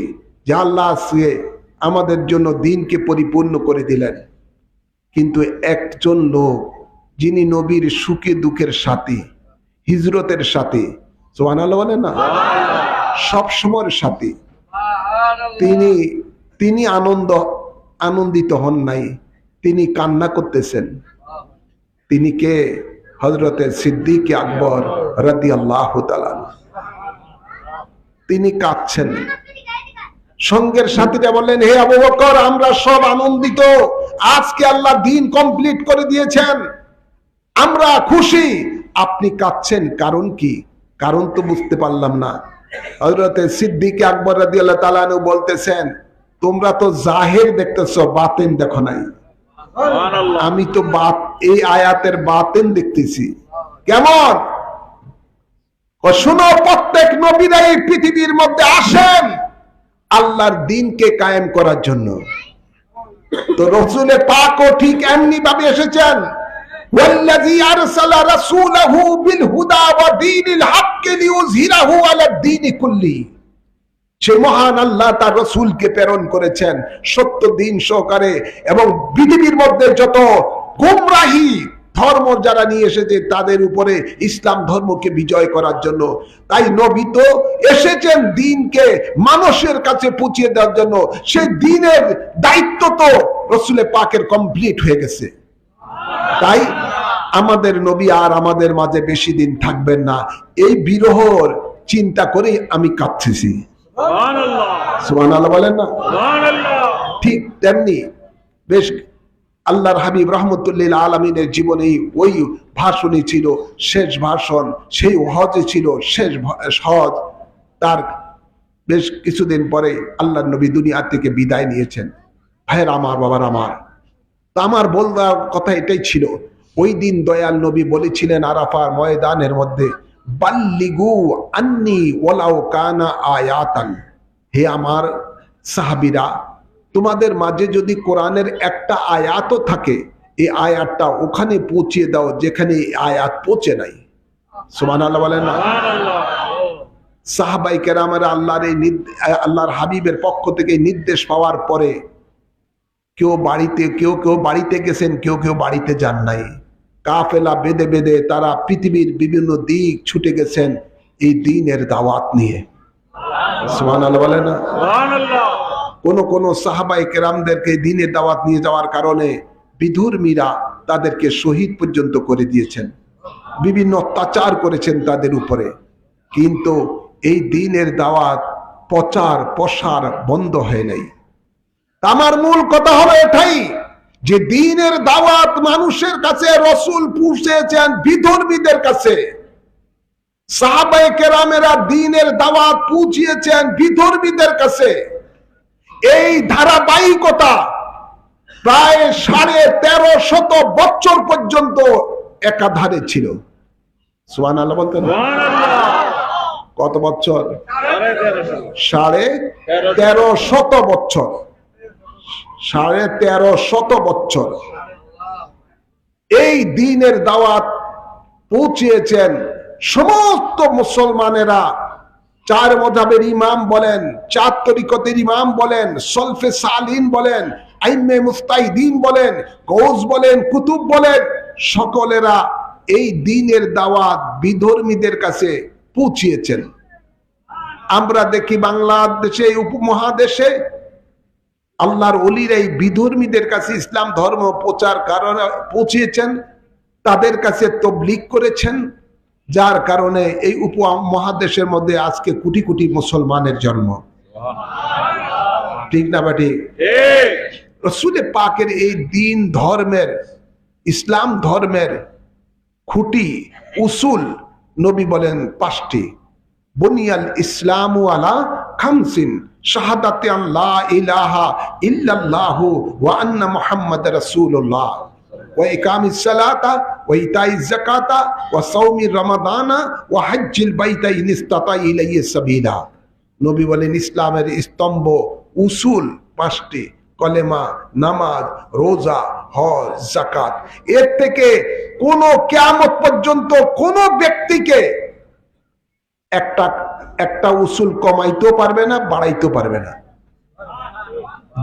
যে আল্লাহ আজকে আমাদের জন্য দ্বীনকে পরিপূর্ণ করে দিলেন। কিন্তু একজন লোক, যিনি নবীর সুখে দুঃখের সাথী, হিজরতের সাথী, সুবহানাল্লাহ বলেন না, সব সময়ের সাথী, তিনি আনন্দিত হন নাই, তিনি কান্না করতেছেন। তিনি কে? হযরতে সিদ্দিক আকবর রাদিয়াল্লাহু তাআলা। তিনি কাঁদছেন। সঙ্গের সাথীরা বললেন, হে আবু বকর, আমরা সব আনন্দিত, আজকে আল্লাহ দ্বীন কমপ্লিট করে দিয়েছেন, আমরা খুশি, আপনি কাঁদছেন কারণ কি? কারণ তো বুঝতে পারলাম না। হযরতে সিদ্দিক আকবর রাদিয়াল্লাহু তাআলা বলতেছেন, তোমরা তো জাহির দেখতেছো, বাতিন দেখো নাই। আমি তো এই আয়াতের বাতিন দেখতেছি। কেমন? শুনো, প্রত্যেক নবীরা এই পৃথিবীর মধ্যে আসেন আল্লাহর দ্বীনকে কায়েম করার জন্য। তো রাসূলে পাকও ঠিক এমনি ভাবে এসেছেন, ওয়াল্লাযী আরসালা রাসূলাহু বিল হুদা ওয়া দীনিল হক লিইয়ুযহিরাহু আলাদ দীনি কুল্লি। সে মহান আল্লাহ তার রাসূলকে প্রেরণ করেছেন সত্য দ্বীন সহকারে, এবং পৃথিবীর মধ্যে যত গোমরাহি ধর্ম যারা নিয়ে এসেছে তাদের উপরে ইসলাম ধর্মকে বিজয় করার জন্য। তাই নবী তো এসেছেন দ্বীনকে মানুষের কাছে পৌঁছে দেওয়ার জন্য। সেই দ্বীনের দায়িত্ব তো রাসূলে পাকের কমপ্লিট হয়ে গেছে। তাই আমাদের নবী আর আমাদের মাঝে বেশি দিন থাকবেন না, এই বিরহর চিন্তা করে আমি কাঁদতেছি। সুবহানাল্লাহ বলেন না? ঠিক তেমনি বেশ আল্লাহর হাবিব রাহমাতুল্লিল আলামিনের জীবনে ওই ভাষণই ছিল শেষ ভাষণ, সেই হজে ছিল শেষ হজ। তার বেশ কিছুদিন পরে আল্লাহর নবী দুনিয়া থেকে বিদায় নিয়েছেন। ভাইয়ের আমার, বাবার আমার, তা আমার বলার কথা এটাই ছিল, ওই দিন দয়াল নবী বলেছিলেন আরাফার ময়দানের মধ্যে, বাল্লিগু আন্নি ওয়ালাউ কানা আয়াতান, হে আমার সাহাবীরা, তোমাদের মাঝে যদি কোরআনের একটা আয়াতও থাকে, এই আয়াতটা ওখানে পৌঁছে দাও যেখানে এই আয়াত পৌঁছে নাই। সুবহানাল্লাহ বলেন না? সাহাবায়ে কেরামেরা আল্লাহর হাবিবের পক্ষ থেকে নির্দেশ পাওয়ার পরে কেউ বাড়িতে গেছেন, কেউ বাড়িতে যান নাই। কাফেলা বেঁধে বেঁধে তারা পৃথিবীর বিভিন্ন দিক ছুটে গেছেন এই দ্বীনের দাওয়াত নিয়ে। সুবহানাল্লাহ বলেন না? কোন সাহাবায়ে কেরামদেরকে দ্বীনের দাওয়াত নিয়ে যাওয়ার কারণে বিধর্মীরা তাদেরকে শহীদ পর্যন্ত করে দিয়েছেন, বিভিন্ন অত্যাচার করেছেন তাদের উপরে। কিন্তু এই দ্বীনের দাওয়াত প্রচার প্রসার বন্ধ হয় নাই। আমার মূল কথা হলো এটাই যে দ্বীনের দাওয়াত মানুষের কাছে রাসূল পৌঁছেছেন বিধর্মীদের কাছে। সাহাবায়ে কেরামেরা দ্বীনের দাওয়াত পৌঁছিয়েছেন বিধর্মীদের কাছে। এই ধারাবাহিকতা প্রায় 1350 বছর পর্যন্ত একাধারে ছিল। সুবহানাল্লাহ বলতেন? কত বছর? 1350 বছর। 1350 বছর এই দ্বীনের দাওয়াত পৌঁছিয়েছেন। সমস্ত মুসলমানেরা চার মাযহাবের ইমাম বলেন, চার তরিকতের ইমাম বলেন, সলফে সালিন বলেন, আইম্মে মুস্তাহিদিন বলেন, গৌস বলেন, কুতুব বলেন, সকলেরা এই দ্বীনের দাওয়াত বিধর্মীদের কাছে পৌঁছিয়েছেন। আমরা দেখি বাংলাদেশে, উপমহাদেশে আল্লাহর ওলিরা এই বিধর্মীদের কাছে ইসলাম ধর্ম প্রচার কারণে পৌঁছিয়েছেন, তাদের কাছে তাবলীগ করেছেন, যার কারণে এই উপমহাদেশের মধ্যে আজকে কোটি কোটি মুসলমানের জন্ম। ঠিক না বেটি? রাসূল পাকের এই দ্বীন ধর্মের, ইসলাম ধর্মের খুঁটি উসুল নবী বলেন 5টি। বুনিয়াল ইসলামু আলা খামসিন, শাহাদাতে আল্লাহ ইলাহা ইল্লাল্লাহু ওয়া আন্না মুহাম্মাদার রাসূলুল্লাহ ওয়া ইকামিস সালাতা ওয়া ইতাইজ যাকাতা ওয়া সাওমি রমাদানা ওয়া হজ্জিল বাইতা ইন ইসতাতা ইলাইহি সাবিলা। নবী বলেন ইসলামের স্তম্ভ উসুল 5টি, কলেমা, নামাজ, রোজা, হজ, যাকাত। এর থেকে কোন কিয়ামত পর্যন্ত কোন ব্যক্তিকে একটা উসুল কমাইতেও পারবে না, বাড়াইতেও পারবে না,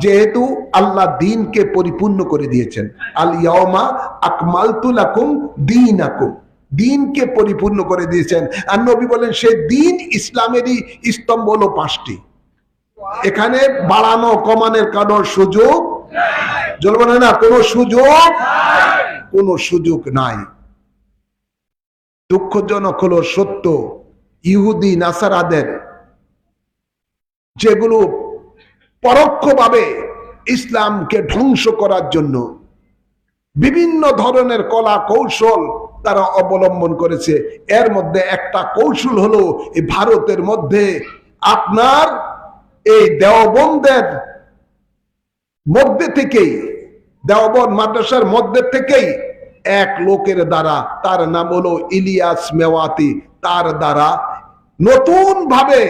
যেহেতু আল্লাহ দ্বীনকে পরিপূর্ণ করে দিয়েছেন। আল ইয়াউমা আকমালতু লাকুম দীনাকুম, দ্বীনকে পরিপূর্ণ করে দিয়েছেন। আর নবী বলেন সেই দ্বীন, ইসলামেরই স্তম্ভ হলো 5টি। এখানে বাড়ানো কমানোর কারণ সুযোগ জ্বলবে না, কোনো সুযোগ নাই। দুঃখজনক হলো সত্য, ইহুদি নাসারাদের যেগুলো পরোক্ষভাবে ইসলামকে ধ্বংস করার জন্য বিভিন্ন ধরনের কলা কৌশল তারা অবলম্বন করেছে। এর মধ্যে একটা কৌশল হলো এই ভারতের মধ্যে আপনার এই দেওবন্দের মধ্যে থেকেই, দেওবন্দ মাদ্রাসার মধ্যে থেকেই এক লোকের দ্বারা, তার নাম হলো ইলিয়াস মেওয়াতি, তার দ্বারা নতুন ভাবে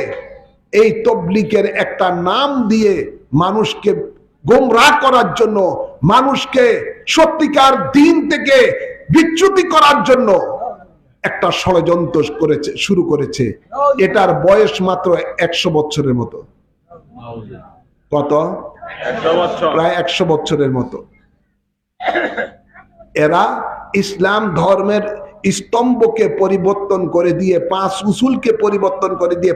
এই তাবলীগের একটা নাম দিয়ে মানুষকে গোমরাহ করার জন্য, মানুষকে সত্যিকার দ্বীন থেকে বিচ্যুতি করার জন্য একটা ষড়যন্ত্র শুরু করেছে। এটার বয়স মাত্র 100 বছরের মতো। কত? প্রায় 100 বছরের মতো। এরা ইসলাম ধর্মের স্তম্ভকে পরিবর্তন করে দিয়ে, 5 উসুলকে পরিবর্তন করে দিয়ে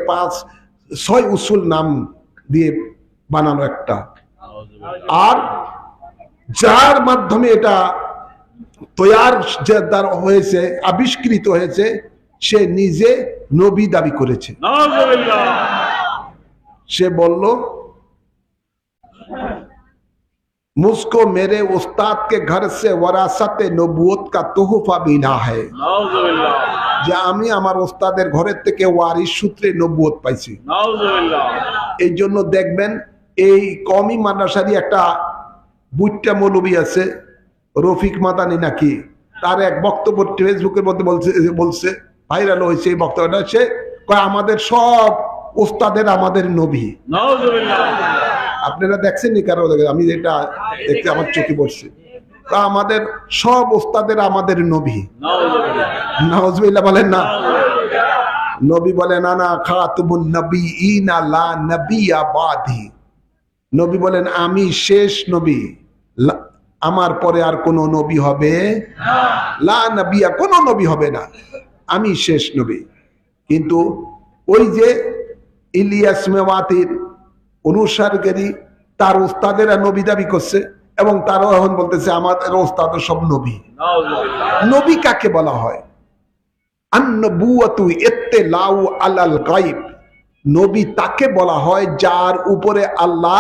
6 উসুল নাম দিয়ে বানানো একটা। আর যার মাধ্যমে এটা তৈয়ার হয়েছে, আবিষ্কৃত হয়েছে, সে নিজে নবী দাবি করেছে। সে বলল मुझको मेरे उस्ताद के घर से वरासत नबूवत का तोहफा मिला है, যে আমি আমার ওস্তাদের ঘরের থেকে ওয়ারিস সূত্রে নবুয়ত পাইছি। এই জন্য দেখবেন এই কওমি মাদ্রাসারই একটা বুইট্টা মৌলবী আছে, রফিক মাদানি নাকি, তার এক বক্তব্য ফেসবুকের মধ্যে বলছে ভাইরাল হয়েছে এই বক্তব্যটা। সে কয় আমাদের সব ওস্তাদের আমাদের নবী। আপনারা দেখছেন নি? কারো আমি যেটা দেখতে আমার চোখে পড়ছে, আমাদের সব ওস্তাদের আমাদের নবী। নাউজুবিল্লাহ বলেন না। নবী বলেন আনা খাতুমুন নবিয়িনা লা নবিয়্যা বাদি। নবী বলেন আমি শেষ নবী, আমার পরে আর কোন নবী হবে না, লা নবিয়্যা, কোন নবী হবে না, আমি শেষ নবী। কিন্তু ওই যে ইলিয়াস মেওয়াতির অনুসারী, তার ওস্তাদেরা নবী দাবি করছে এবং তারাও এখন বলতেছে আমাদের ওস্তাদ সব নবী। নবী কাকে বলা হয়? আন-নবুওয়াতু ইত্তিলাউ আলাল গায়ব। নবী তাকে বলা হয় যার উপরে আল্লাহ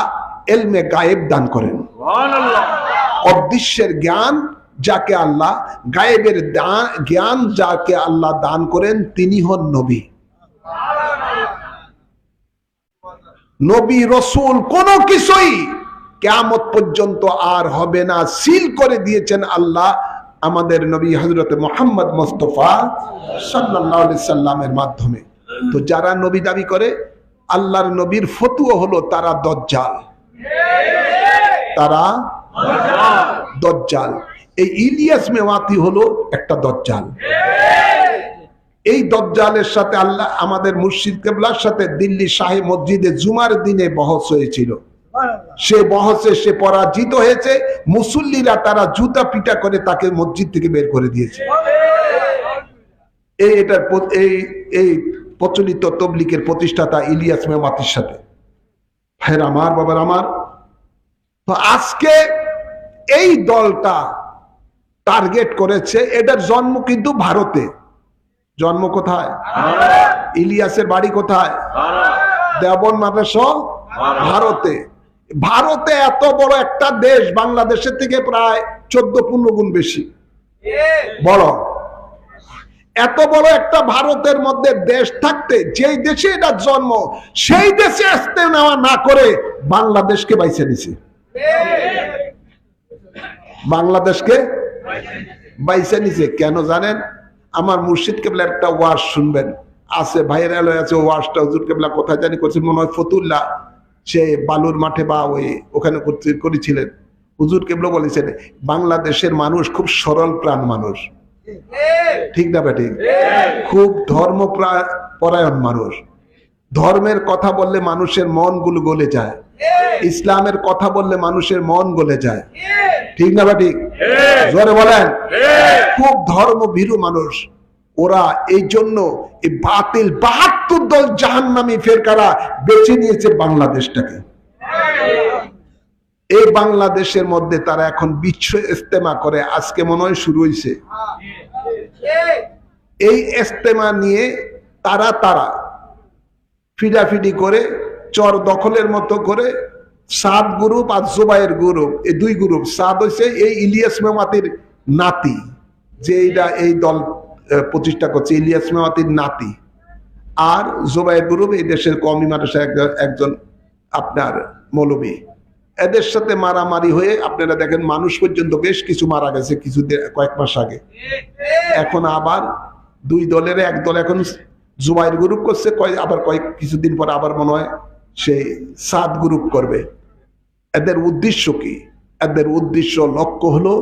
ইলমে গায়েব দান করেন। সুবহানাল্লাহ। অদৃশ্যের জ্ঞান যাকে আল্লাহ, গায়েবের জ্ঞান যাকে আল্লাহ দান করেন, তিনি হন নবী। নবী রসুল কোনো কিছুই কিয়ামত পর্যন্ত আর হবে না, সিল করে দিয়েছেন আল্লাহ আমাদের নবী হযরত মুহাম্মদ মুস্তাফা সাল্লাল্লাহু আলাইহি সাল্লামের মাধ্যমে। তো যারা নবী দাবি করে, আল্লাহর নবীর ফতুয়া হলো তারা দজ্জাল, তারা দজ্জাল। এই ইলিয়াস মেওয়াতি হলো একটা দজ্জাল। এই দজ্জালের সাথে আল্লাহ আমাদের মুর্শিদ কেবলার সাথে দিল্লি শাহী মসজিদে জুমার দিনে বহস হয়েছিল। সে বহসে সে পরাজিত হয়েছে। মুসল্লিরা তারা জুতা পিটা করে তাকে মসজিদ থেকে বের করে দিয়েছে। এই প্রচলিত তবলিগের প্রতিষ্ঠাতা ইলিয়াস মেমাতির সাথে। ভাইরা আমার, বাবার আমার, তো আজকে এই দলটা টার্গেট করেছে। এটার জন্ম কিন্তু ভারতে। জন্ম কোথায়? ইলিয়াসের বাড়ি কোথায়? দেওবন্দ মাদ্রাসা ভারতে। ভারতে এত বড় একটা দেশ, বাংলাদেশের থেকে প্রায় 14-15 গুণ বেশি বড়। এত বড় একটা ভারতের মধ্যে দেশ থাকতে, যেই দেশে এটা জন্ম, সেই দেশে আসতে নেওয়া না করে বাংলাদেশকে বাইছে নিছে। বাংলাদেশকে বাইছে নিছে কেন জানেন? আমার মুর্শিদ কেবলা একটা ওয়াজ শুনবেন, আছে ভাইরাল হয়ে আছে ওয়াজটা। হুজুর কেবলা কোথায় জানি করছে, মনে হয় ফতুল্লাহ, সে বালুর মাঠে বা ওখানে করেছিলেন। হুজুর কেবলা বলেছেন বাংলাদেশের মানুষ খুব সরল প্রাণ মানুষ, ঠিক না বেঠিক? খুব ধর্ম পরায়ণ মানুষ। ধর্মের কথা বললে মানুষের মন গুলো গলে যায়, ইসলামের কথা বললে মানুষের মন গলে যায়, ঠিক না বেঠিক? জোরে বলেন। খুব ধর্মভীরু মানুষ ওরা। এই জন্য এই বাতিল 72 দল জাহান্নামী ফেরকারা বেছে নিয়েছে বাংলাদেশটাকে। এই বাংলাদেশের মধ্যে তারা এখন বিশ্ব ইস্তেমা করে। আজকে মনে হয় শুরু হয়েছে এই ইস্তেমা নিয়ে। তারা ফিডাফিডি করে চর দখলের মতো করে সাদ গ্রুপ আর জুবাইর গ্রুপ, এই দুই গ্রুপ। সাদ হচ্ছে এই ইলিয়াস মেমাতির নাতি, যে এই দল প্রতিষ্ঠা করছে, ইলিয়াস মেমাতির নাতি। আর জুবাইর গ্রুপ এই দেশের কওমি মাদ্রাসার একজন আপনার মৌলবী। এদের সাথে মারামারি হয়ে আপনারা দেখেন মানুষ পর্যন্ত বেশ কিছু মারা গেছে কয়েক মাস আগে। এখন আবার দুই দলের এক দল এখন জুবাইর গ্রুপ করছে, আবার কিছুদিন পর আবার মনে হয় সেই সাদ গ্রুপ করবে। এদের উদ্দেশ্য কি? এদের উদ্দেশ্য লক্ষ্য হলো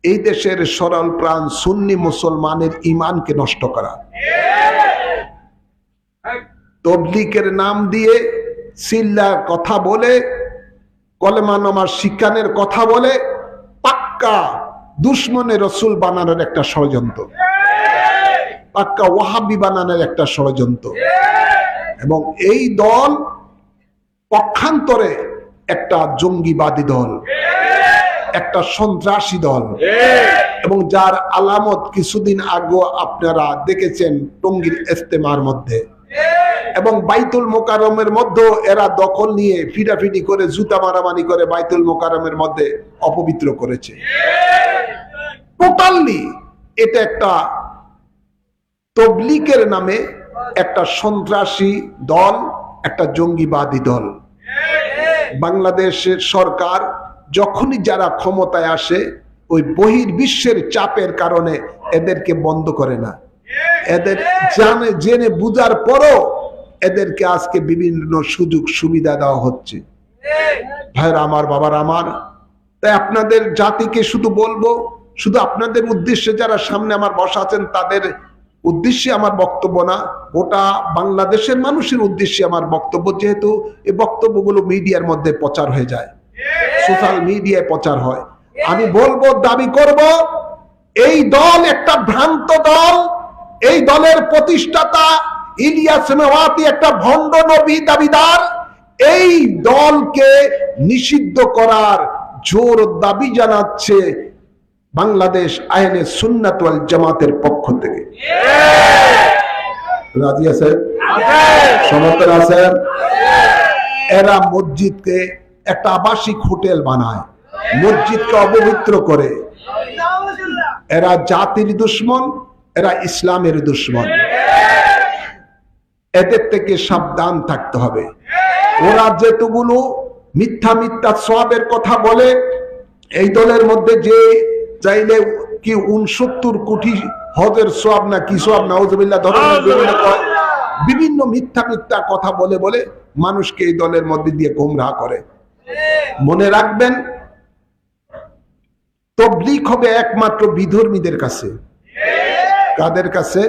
এই দেশের সরল প্রাণ সুন্নি মুসলমানের ঈমানকে নষ্ট করা। তবলিগের নাম দিয়ে সিল্লার কথা বলে, কলেমা নামার শিক্ষানের কথা বলে পাক্কা দুশ্মনে রসুল বানানোর একটা ষড়যন্ত্র, পাক্কা ওয়াহাবি বানানোর একটা ষড়যন্ত্র। এবং এই দল পক্ষান্তরে একটা জঙ্গিবাদী দল, একটা সন্ত্রাসী দল, এবং যার আলামত কিছুদিন আগে আপনারা দেখেছেন টঙ্গীর ইস্তেমার মধ্যে। এবং বাইতুল মোকাররমের মধ্যে এরা দখল নিয়ে ফিডাফিডি করে জুতা মারামারি করে বাইতুল মোকাররমের মধ্যে অপবিত্র করেছে। টোটালি এটা একটা তবলিগের নামে একটা সন্ত্রাসী দল, একটা জঙ্গিবাদী দল। বাংলাদেশের সরকার যখনই যারা ক্ষমতায় আসে, ওই বহির্বিশ্বের চাপের কারণে এদেরকে বন্ধ করে না। এদের জেনে বুঝার পরও এদেরকে আজকে বিভিন্ন সুযোগ সুবিধা দেওয়া হচ্ছে। ভাইরা আমার, বাবার আমার, তাই আপনাদের জাতিকে শুধু বলবো, শুধু আপনাদের উদ্দেশ্যে যারা সামনে আমার বসা আছেন তাদের উদ্দেশ্যে আমার বক্তব্য না, গোটা বাংলাদেশের মানুষের উদ্দেশ্যে আমার বক্তব্য। যেহেতু এই বক্তব্যগুলো মিডিয়ার মধ্যে প্রচার হয়ে যায়, সোশ্যাল মিডিয়ায় প্রচার হয়, আমি বলবো, দাবি করব, এই দল একটা ভ্রান্ত দল। এই দলের প্রতিষ্ঠাতা ইলিয়াস মেওয়াতি একটা ভণ্ড নবী দাবিদার। এই দলকে নিষিদ্ধ করার জোর দাবি জানাচ্ছে বাংলাদেশ আইনে সুন্নাত ওয়াল জামাতের পক্ষ থেকে। রাজি আছেন? সমর্থন আছেন? এরা মসজিদকে একটা আবাসিক হোটেল বানায়, মসজিদকে অপবিত্র করে। এরা জাতির দুশ্মন, এরা ইসলামের দুশ্মন। এদের থেকে সাবধান থাকতে হবে। ওরা যেতগুলো মিথ্যা মিথ্যা সওয়াবের কথা বলে, এই দলের মধ্যে যে চাইলে কি 69 কোটি হজের সওয়াব না কি সওয়াব, নাউজুবিল্লাহ, বিভিন্ন মিথ্যা মিথ্যা কথা বলে বলে মানুষকে এই দলের মধ্যে দিয়ে গোমরাহ করে। মনে রাখবেন, তবলিগ হবে একমাত্র বিধর্মীদের কাছে। কাদের কাছে?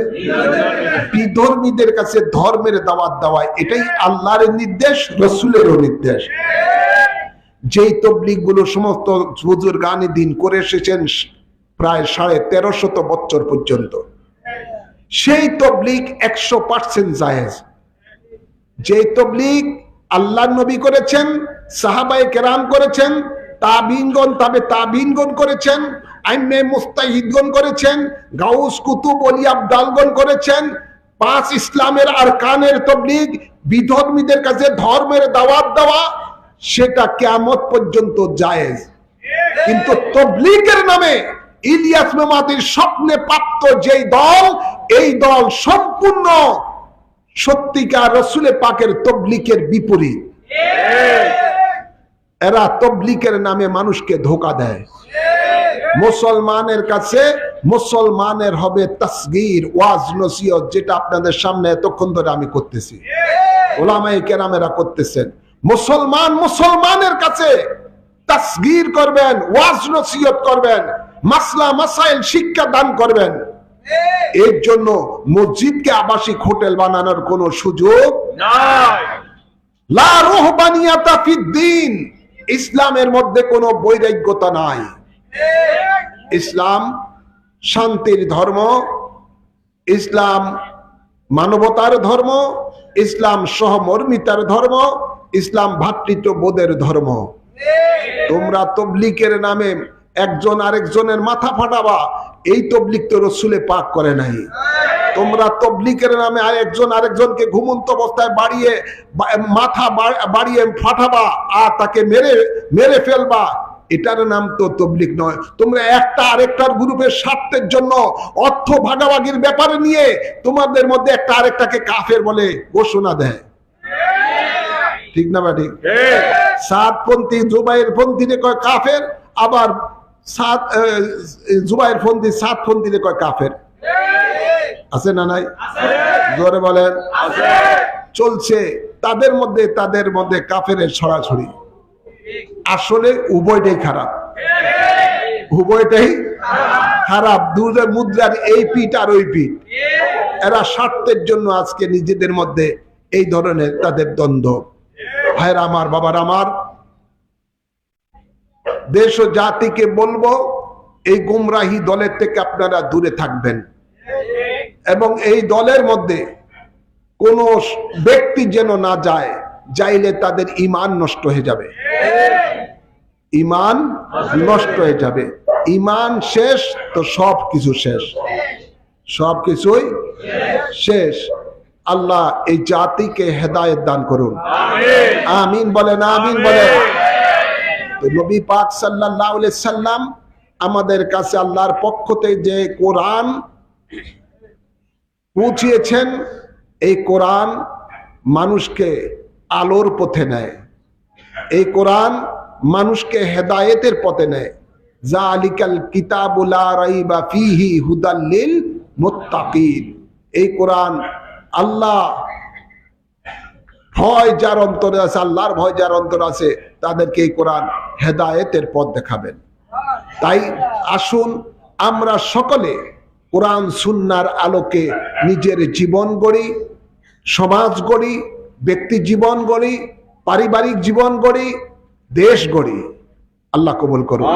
বিধর্মীদের কাছে ধর্মের দাওয়াত দেওয়া, এটাই আল্লাহর নির্দেশ, রাসূলেরও নির্দেশ। যেই তবলিগ গুলো সমস্ত বুজুর্গানি দিন করে এসেছেন প্রায় 1350 বছর পর্যন্ত, সেই তবলিগ 100% জায়েজ। যে তবলিগ আল্লাহ নবী করেছেন, সাহাবায়ে কেরাম করেছেন, তাবিঈনগণ তাবে তাবিঈনগণ করেছেন, আইম্মে মুস্তাহিদগণ করেছেন, গাউস কুতুব ওলি আবদালগণ করেছেন, 5 ইসলামের আরকানের তবলিগ, বিধর্মীদের কাছে ধর্মের দাওয়াত দেওয়া, সেটা কিয়ামত পর্যন্ত জায়েজ। কিন্তু তবলিগের নামে ইলিয়াস মেমাতির স্বপ্নে প্রাপ্ত যেই দল, এই দল সম্পূর্ণ সত্যিকার রাসূলে পাকের তবলিগের বিপরীত। এরা তবলিগের নামে মানুষকে ধোঁকা দেয়। মুসলমানের কাছে মুসলমানের হবে তাসগীর, ওয়াজ নসিহত, যেটা আপনাদের সামনে এতক্ষণ ধরে আমি করতেছি, উলামায়ে কেরামেরা করতেছেন। মুসলমান মুসলমানের কাছে তাসগীর করবেন, ওয়াজ নসিহত করবেন, মাসলা মাসাইল শিক্ষা দান করবেন। এর জন্য মসজিদকে আবাসিক হোটেল বানানোর কোনো সুযোগ নাই। লা রুহবানিয়াতা ফিদ্দীন, ইসলামের মধ্যে কোনো বৈরাগ্যতা নাই। ইসলাম শান্তির ধর্ম, ইসলাম মানবতার ধর্ম, ইসলাম সহমর্মিতার ধর্ম, ইসলাম ভ্রাতৃত্ববোধের ধর্ম। তোমরা তবলিগের নামে একজন আরেকজনের মাথা ফাটাবা, এই তবলিগ তো রাসূলে পাক করে নাই। তোমরা তবলিগের নামে একজন আরেকজনকে ঘুমন্ত অবস্থায় বাড়িয়ে মাথা বাড়িয়ে ফাটাবা আর তাকে মেরে ফেলবা, এটার নাম তো তবলিগ নয়। তোমরা একটা আরেকটার গ্রুপের স্বার্থের জন্য অর্থ ভাগাভাগির ব্যাপারে নিয়ে তোমাদের মধ্যে একটা আরেকটাকে কাফের বলে ঘোষণা দেয়, ঠিক না ভাই? ঠিক। সাতপন্থী জুবাইর পন্থীরে কয় কাফের, আবার জুবাইর পন্থী সাতপন্থীরে কয় কাফের। আছে না নাই? জোরে বলেন। চলছে তাদের মধ্যে কাফেরের ছড়াছড়ি। আসলে উভয়টাই খারাপ, উভয়টাই খারাপ। দুধের মুদ্রার এই পিঠ আর ওই পিঠ। এরা স্বার্থের জন্য আজকে নিজেদের মধ্যে এই ধরনের তাদের দ্বন্দ্ব। ভাইরা আমার, বাবার আমার, দেশ ও জাতিকে বলবো, এই গুমরাহি দলের থেকে আপনারা দূরে থাকবেন এবং এই দলের মধ্যে কোন ব্যক্তি যেন না যায়, যাইলে তাদের ঈমান নষ্ট হয়ে যাবে। ঈমান নষ্ট হয়ে যাবে। ঈমান শেষ তো সবকিছু শেষ, সবকিছুই শেষ। আল্লাহ এই জাতিকে হেদায়েত দান করুন, আমিন বলেন, আমিন বলেন। তো নবী পাক সাল্লাল্লাহু আলাইহি সাল্লাম আমাদের কাছে আল্লাহর পক্ষ থেকে যে কোরআন পৌঁছিয়েছেন, এই কোরআন মানুষকে আলোর পথে নেয়, এই কোরআন মানুষকে হেদায়েতের পথে নেয়। যালিকাল কিতাবু লা রাইবা ফীহি হুদাল লিল মুত্তাকিন। এই কোরআন আল্লাহ ভয় যার অন্তরে আছে, আল্লাহর ভয় যার অন্তরে আছে, তাদেরকে এই কোরআন হেদায়েতের পথ দেখাবেন। তাই আসুন আমরা সকলে কোরআন সুন্নাহর আলোকে নিজের জীবন গড়ি, সমাজ গড়ি, ব্যক্তি জীবন গড়ি, পারিবারিক জীবন গড়ি, দেশ গড়ি। আল্লাহ কবুল করুন।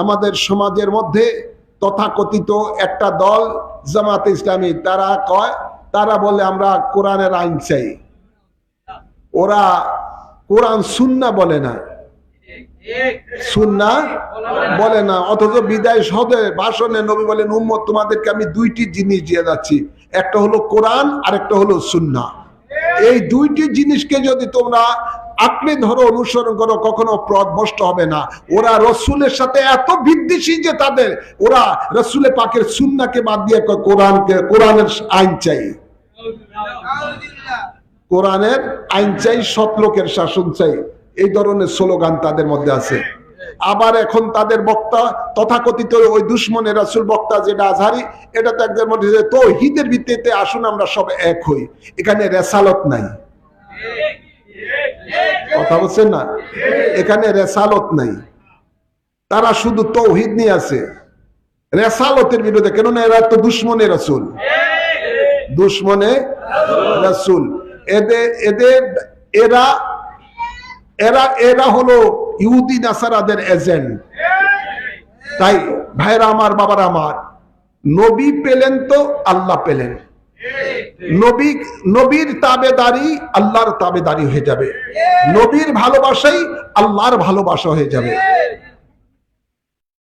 আমাদের সমাজের মধ্যে তথাকথিত একটা দল জামাতে ইসলামী, তারা বলে আমরা কোরআনের আইন চাই। ওরা কোরআন সুন্নাহ বলে না, সুন্নাহ বলে না। অথচ বিদায় সদে ভাষণে নবী বলেন, উম্মত তোমাদেরকে আমি দুইটি জিনিস দিয়ে যাচ্ছি, একটা হলো কোরআন আর একটা হলো সুন্নাহ। এই দুইটি জিনিসকে যদি তোমরা আঁকড়ে ধরো, অনুসরণ করো, কখনো পথভ্রষ্ট হবে না। ওরা রসুলের সাথে এত বিদ্বেষী যে ওরা রসুলে পাকের সুন্নাহকে বাদ দিয়ে কোরআনের আইন চাই, কোরআনের আইন চাই, সৎ লোকের শাসন চাই। এই ধরনের স্লোগান তাদের মধ্যে আছে। আবার এখন তাদের বক্তা তথাকথিত ওই দুশ্মনের রাসূল বক্তা যেটা আজহারি, এটা তো একদের মধ্যে তাওহীদের ভিত্তিতে আসুন আমরা সব এক হই। এখানে রেসালত নাই, কথা বলছেন না? এখানে রেসালত নাই, তারা শুধু তাওহীদ নিয়ে আছে। রেসালতের বিরুদ্ধে, কেননা এরা তো দুশ্মনে রাসূল, দুশ্মনে রাসূল। এরা এরা এরা হলো ইহুদি নাসারাদের এজেন্ট। তাই ভাইরা আমার, বাবারা আমার, নবী পেলেন তো আল্লাহ পেলেন। নবীর তাবেদারি আল্লাহর তাবেদারি হয়ে যাবে, নবীর ভালোবাসাই আল্লাহর ভালোবাসা হয়ে যাবে।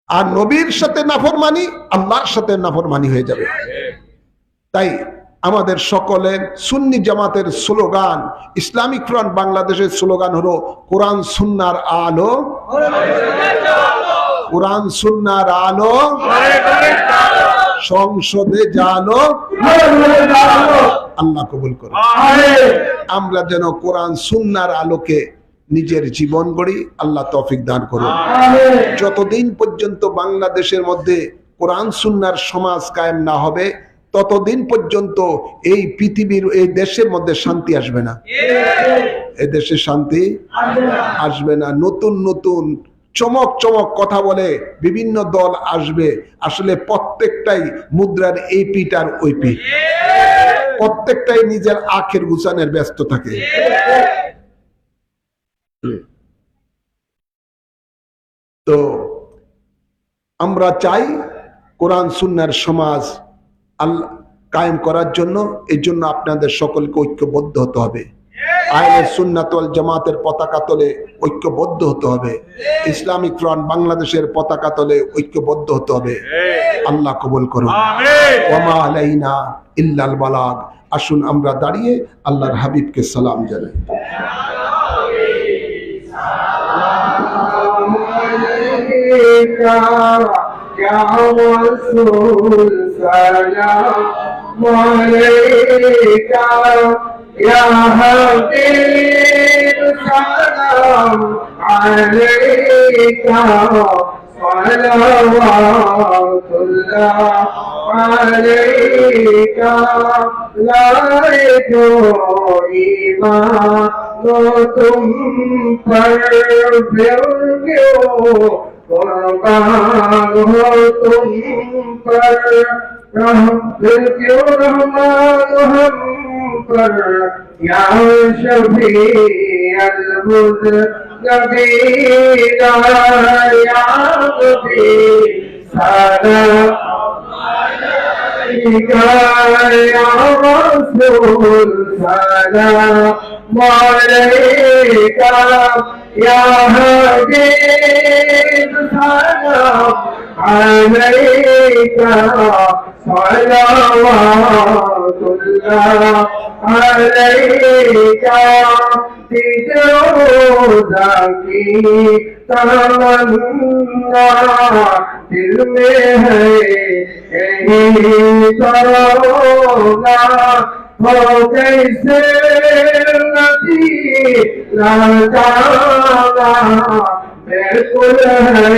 আর নবীর সাথে নাফরমানি আল্লাহর সাথে নাফরমানি হয়ে যাবে। তাই আমাদের সকলের সুন্নি জামাতের স্লোগান, ইসলামিক ফ্রন্ট বাংলাদেশের স্লোগান হলো কোরআন সুন্নাহর আলো, কোরআন সুন্নাহর আলো, সংসদে জালো, আল্লাহ কবুল করুন। আমরা যেন কোরআন সুন্নাহর আলোকে নিজের জীবন গড়ি, আল্লাহ তৌফিক দান করুন। যতদিন পর্যন্ত বাংলাদেশের মধ্যে কোরআন সুন্নাহর সমাজ কায়েম না হবে, ততদিন পর্যন্ত এই পৃথিবীর, এই দেশের মধ্যে শান্তি আসবে না। এই দেশে শান্তি আসবে না। নতুন নতুন চমক চমক কথা বলে বিভিন্ন দল আসবে, আসলে প্রত্যেকটাই মুদ্রার এই পিঠ আর ওই পিঠ, প্রত্যেকটাই নিজের আখের গুছানের ব্যস্ত থাকে। তো আমরা চাই কোরআন সুন্নাহর সমাজ আল্লাহ কায়েম করার জন্য, এই জন্য আপনাদের সকলকে ঐক্যবদ্ধ হতে হবে। আহলে সুন্নাত ওয়াল জামাতের পতাকা তলে ঐক্যবদ্ধ হতে হবে, ইসলামিক ফ্রন্ট বাংলাদেশের পতাকা তলে ঐক্যবদ্ধ হতে হবে। আল্লাহ কবুল করুন। ওয়া মা আলাইনা ইল্লাল বালাগ। আসুন আমরা দাঁড়িয়ে আল্লাহর হাবিবকে সালাম জানাই। Ya Rasul salam alayka, ya Habib salam alayka, salawatullah alayka, la jo iman tum par phir कुर्बान हो तुम पर, दिल क्यों रहमान हम पर, या शफी अल-मुज़नबीना, या नबी सलाम अलैका, या रसूल सलाम अलैका, या हबीब सलाम अलैका, सलावतुल्लाह अलैका। रोज़ा की तमन्ना दिल में है, यही करोना हो कैसे नदी लाजाना, बिल्कुल है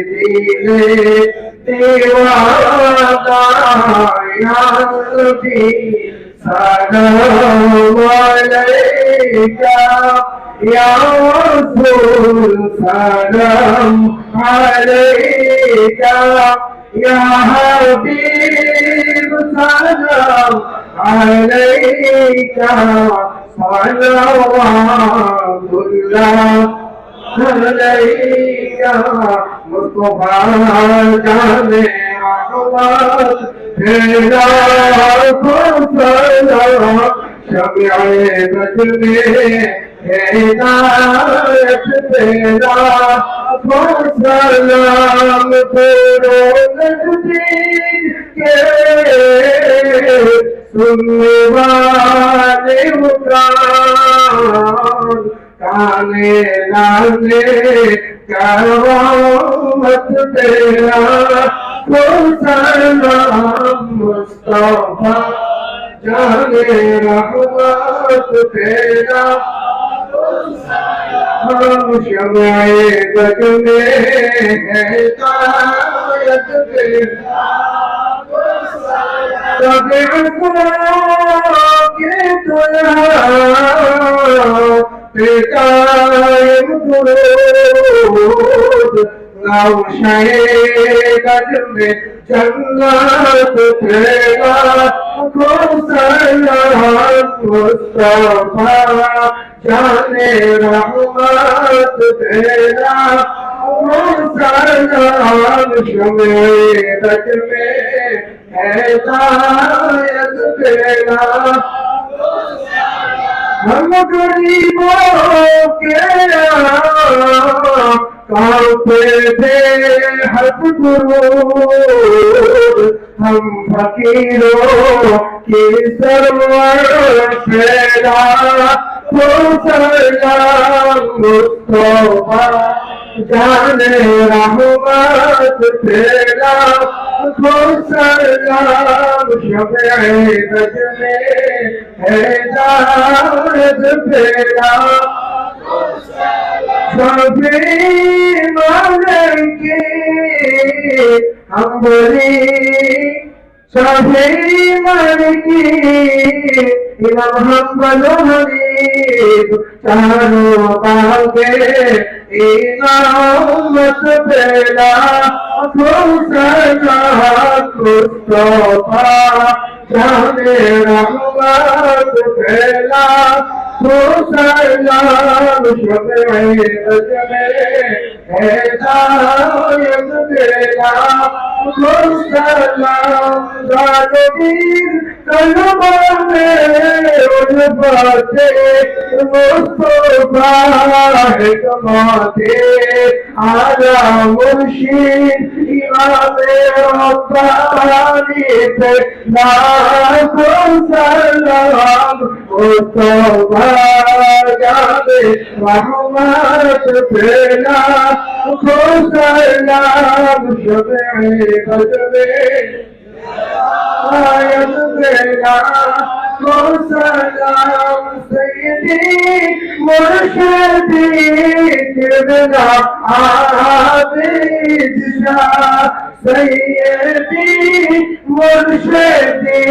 दीने दीवाना, या नबी सलाम अलैका, या रसूल सलाम अलैका, या हबीब सलाम अलैका, सलावतुल्लाह अलैका। मुस्तफा जाने रहमत तेरा सलाम, शमीए बज में हिदायत तेरा सलाम, तेरो नज़दीक के सुनने वाले मुकाम, काने नाने करवामत तेरा सलाम, मुस्तफा जाने रहमत तेरा सलाम, शमाए गज में हिदायत तेरा सलाम, के तुला कायम दुरूद नौशाए गज में जन्नत तेरा को सलाम मुस्तफा जाने रहमत तेरा को सलाम शमे गज में हिदायत तेरा हम गरीबों के कांपे थे हथ गुरूर हम फकीरों की सरवर फेरा तो सलाम मुस्तफा जाने रहमत तेरा तो सलाम शफ़े गज में हिदायत तेरा शफ़ी मालिकी अम्बरी शफ़ी मालिकी इमाम हम्बल हनीफ चारों बागे इमामत तेरा तो सलाम मुस्तफा जाने रहमत तेरा तो सलाम शफ़े गज में हिदायत तेरा तो सलाम जागीर कलमा में उन बातें मुस्तफा हिकमते आला मुर्शिद इमाम रब्बानी पे लाखों सलाम मुस्तफा जाने रहमत तेरा को सलाम शफ़े गज में हिदायत तेरा को सलाम सय्यदी मुर्शिदी किबला आबिद शाह सय्यदी मुर्शिदी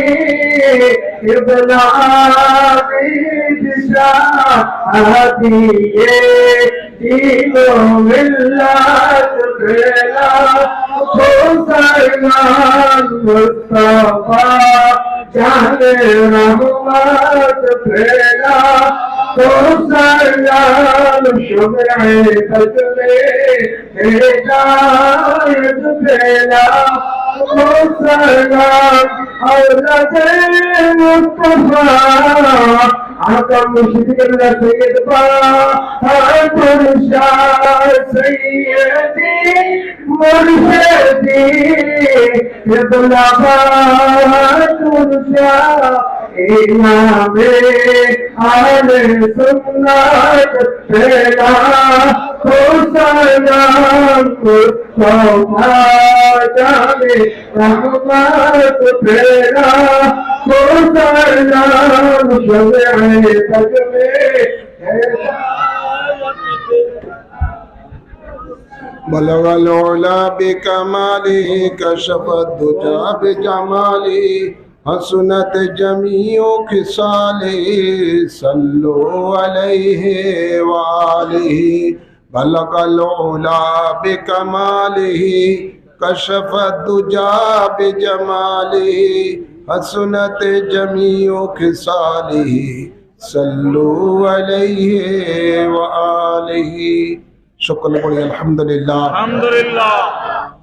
किबला आबिद शाह दिए दीनो मिल्लत तेरा को सलाम मुस्तफा जाने रहमत तेरा तो सलाम शफ़े गज में हिदायत तेरा तो सलाम औलद मुस्तफा आका मुर्शिद सैयद बहादुर शाह सैयदी मुर्शिदी किबला बहादुर शाह इमाम आले सुन्नत तेरा तो सलाम मुस्तफा जाने रहमत तेरा तो सलाम शफ़े गज में बलगल उला बिकमालिही कशफत दुजा बिजमालिही हसनत जमीउ खिसालिही सल्लु अलैहि वालिही बलगल उला बिकमालिही कशफत दुजा बिजमालिही हसनत जमीउ खिसालिही सल्लु अलैहि वालिही সকলে পড়ি আলহামদুলিল্লাহ আলহামদুলিল্লাহ।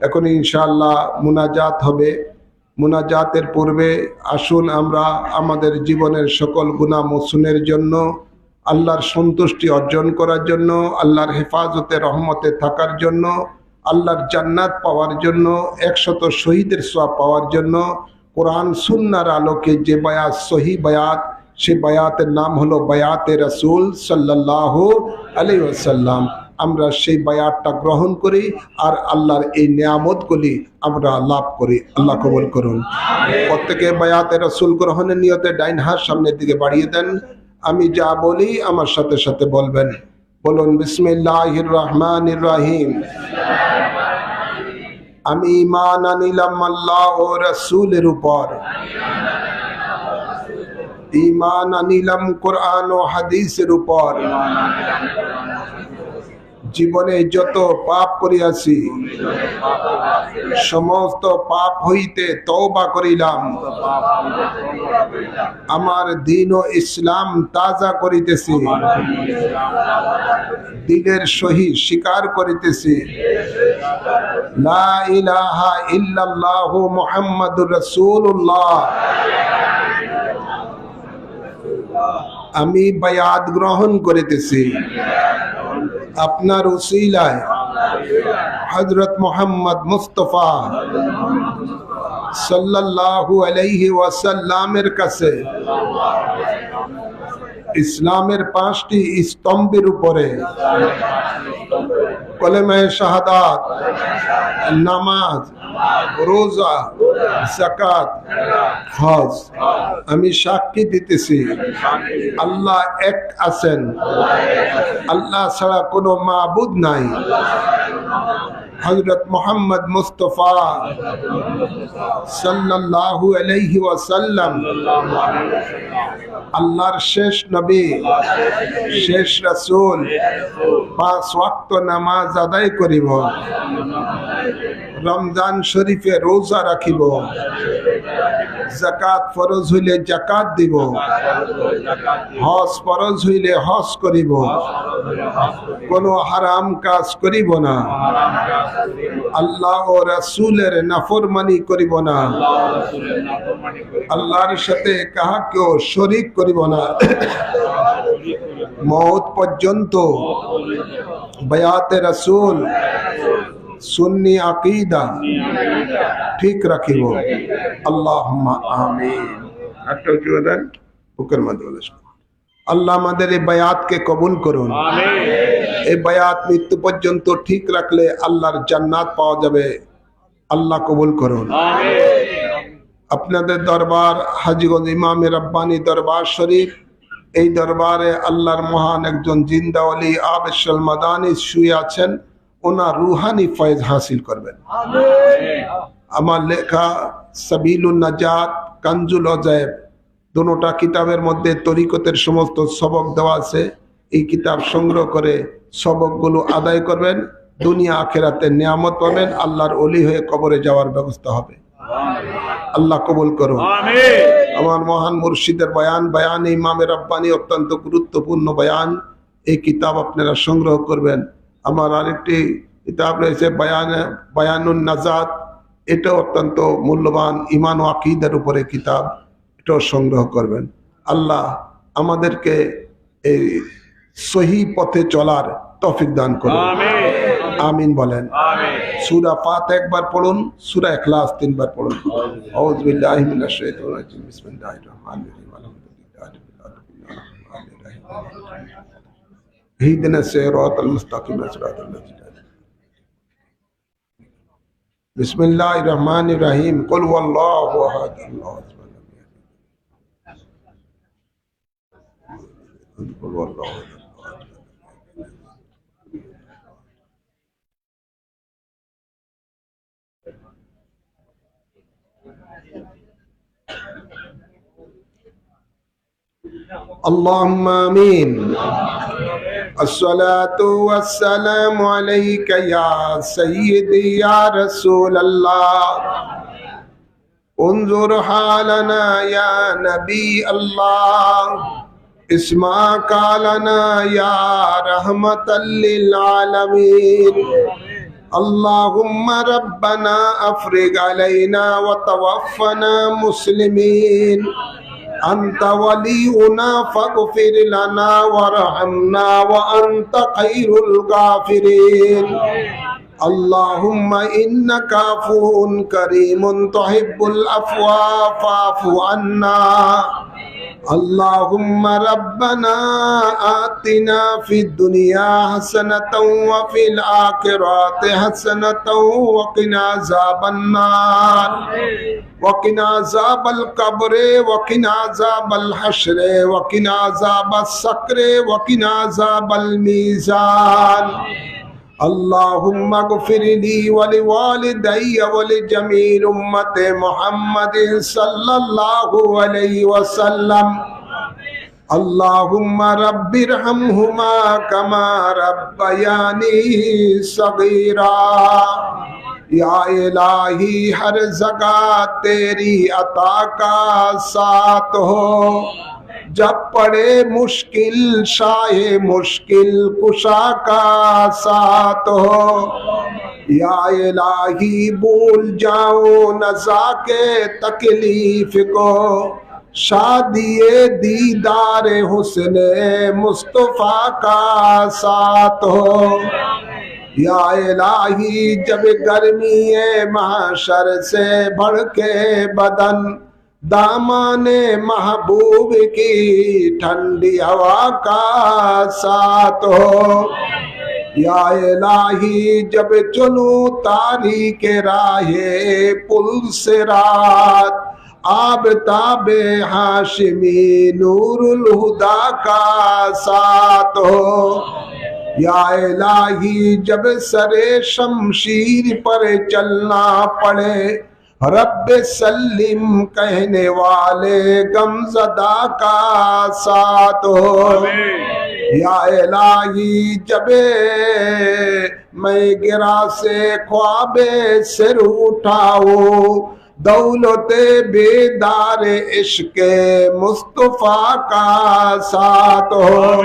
এখন ইনশাআল্লাহ মুনাজাত হবে। মুনাজাতের পূর্বে আসুন আমরা আমাদের জীবনের সকল গুনাহ মোচনের জন্য, আল্লাহর সন্তুষ্টি অর্জন করার জন্য, আল্লাহর হেফাজতে রহমতে থাকার জন্য, আল্লাহর জান্নাত পাওয়ার জন্য, 100 শহীদের সওয়াব পাওয়ার জন্য কোরআন সুন্নাহর আলোকে যে বায়াত সহি বায়াত, সে বায়াতের নাম হলো বায়াতে রাসূল সাল্লাল্লাহু আলাইহি ওয়াসাল্লাম। আমরা সেই বায়াতটা গ্রহণ করি আর আল্লাহর এই নিয়ামতগুলি আমরা লাভ করি। আল্লাহ কবুল করুন। প্রত্যেকে বায়াতে রাসূল গ্রহণের নিয়তে ডাইন হাত সামনের দিকে বাড়িয়ে দেন। আমি যা বলি আমার সাথে সাথে বলবেন। বলুন বিসমিল্লাহির রহমানির রহিম। আমি ঈমান আনিলাম আল্লাহ ও রাসূলের উপর, ঈমান আনিলাম কোরআন ও হাদিসের উপর, জীবনে যত পাপ করিয়াছি সমস্ত পাপ হইতে তওবা করিলাম। আমার দ্বীন ও ইসলাম তাজা করিতেছি, দিলের সহিত স্বীকার করিতেছি লা ইলাহা ইল্লাল্লাহু মুহাম্মাদুর রাসূলুল্লাহ। আমি বায়াত গ্রহণ করিতেছি আপনার উসিলায় হযরত মুহাম্মদ মুস্তাফা সাল্লাল্লাহু আলাইহি ওয়াসাল্লামের কাছে ইসলামের 5টি স্তম্ভের উপরে কলেমায়ে শাহাদাত, নামাজ, রোজা, যাকাত, হজ আমি সাক্ষী দিতেছি আল্লাহ এক আছেন, আল্লাহ ছাড়া কোনো মাবুদ নাই। হযরত মুহাম্মদ মুস্তাফা সাল্লাল্লাহু আলাইহি ওয়াসাল্লাম আল্লাহর শেষ নবী, শেষ রাসূল। 5 ওয়াক্ত নামাজ আদায় করিব, রমজান শরীফে রোজা রাখিব, যাকাত ফরজ হইলে যাকাত দিব, হজ ফরজ হইলে হজ করিব, কোনো হারাম কাজ করিব না, আল্লাহ ও রাসূলের নাফরমানি করিব না, আল্লাহর সাথে কাহাকেও শরীক করিব না। মওত পর্যন্ত বায়াতে রাসূল সুন্নি আকীদা ঠিক রাখিব। আল্লাহুম্মা আমিন। একটা জোরান বুকের মধ্যে আল্লাহ আমাদের এই বায়াতকে কবুল করুন। এই বায়াত মৃত্যু পর্যন্ত ঠিক রাখলে আল্লাহর জান্নাত পাওয়া যাবে। আল্লাহ কবুল করুন। আপনাদের দরবার হাজীগঞ্জ ইমামে রব্বানী দরবার শরীফ, এই দরবারে আল্লাহর মহান একজন জিন্দা ওলি আবেশাল মাদানী শুয়ে আছেন, ওনার রুহানি ফয়েজ হাসিল করবেন। আমার লেখা সাবিলুন নাজাত, কানজুল অজায়েব, দুটোটা কিতাবের মধ্যে তরিকতের সমস্ত সবক দেওয়া আছে। এই কিতাব সংগ্রহ করে সবকগুলো আদায় করবেন, দুনিয়া আখেরাতে নিয়ামত পাবেন, আল্লাহর ওলি হয়ে কবরে যাওয়ার ব্যবস্থা হবে। আল্লাহ কবুল করুন। আমার মহান মুর্শিদের বয়ান, বয়ান ইমামে রব্বানী, অত্যন্ত গুরুত্বপূর্ণ বয়ান। এই কিতাব আপনারা সংগ্রহ করবেন। আমার আরেকটি কিতাব রয়েছে বয়ানুন নাজাত, এটা অত্যন্ত মূল্যবান, ইমান ও আকীদার উপরে কিতাব, এটাও সংগ্রহ করবেন। আল্লাহ আমাদেরকে এই সহি পথে চলার তৌফিক দান করুন। আমিন বলেন। সূরা ফাতিহা একবার পড়ুন, সূরা ইখলাস 3 বার পড়ুন। আউযু বিল্লাহি মিনাশ শাইতানির রাজিম। বিসমিল্লাহির রহমানির রহিম। আলহামদুলিল্লাহি রাব্বিল আলামিন। ইহদিনাস সিরাতাল মুস্তাকিম, সিরাতাল লাযিনা। বিসমিল্লাহির রহমানির রহিম। কুল হুয়াল্লাহু আহাদ, আল্লাহু সামাদ। কুল হুয়াল্লাহু আহাদ। اللهم آمين. الصلاة والسلام عليك يا سيدي يا رسول الله. انظر حالنا يا نبي الله. اسمع قالنا يا رحمة للعالمين. اللهم ربنا أفرغ علينا وتوفنا مسلمين. أنت ولينا فاغفر لنا وارحمنا وأنت خير الغافرين. اللهم إنك عفو كريم تحب العفو فاعف عنا. اللهم ربنا آتنا في الدنيا حسنة وفي الآخرة حسنة وقنا عذاب النار وقنا عذاب القبر وقنا عذاب الحشر وقنا عذاب السكر وقنا عذاب الميزان. اللهم اغفر لي ولوالدي ولجميع أمة محمد صلى الله عليه وسلم. अल्लाहुम्मा रब्बिरहमहुमा कमा रब्बयानी सगीरा। या इलाही हर जगह तेरी अता का साथ हो, जब पड़े मुश्किल शाये मुश्किल कुशा का साथ हो। या इलाही भूल जाओ नज़ा के तकलीफ को, शादिए दीदार हुस्ने मुस्तफा का साथ हो। या इलाही जब गर्मी महशर से बढ़ के बदन, दामाने महबूब की ठंडी हवा का साथ हो। या इलाही जब चलूं तारीक राहे पुल से रात, आब ताबे हाशिमी नूरुल हुदा का साथ हो। या इलाही जब सरे शमशीर पर चलना पड़े, रब्बे सल्लिम कहने वाले गमज़दा का साथ हो। या इलाही जबे मैं गिरा से ख्वाबे सिर उठाओ, दौलते बेदार इश्क मुस्तफा का साथ हो।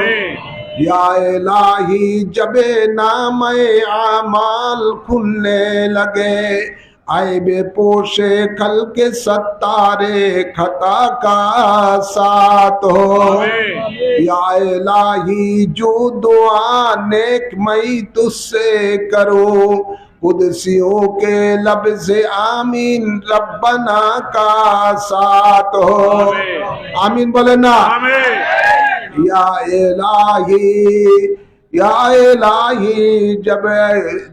या इलाही जबे नामे आमाल खुलने लगे, आइबे पोशे खल के सत्तारे खता का साथ हो। या इलाही जो दुआ नेक मैं तुझसे करूं, कुदसियों के लब से आमीन रब्बना का साथ हो। आमीन बोले ना। या इलाही जब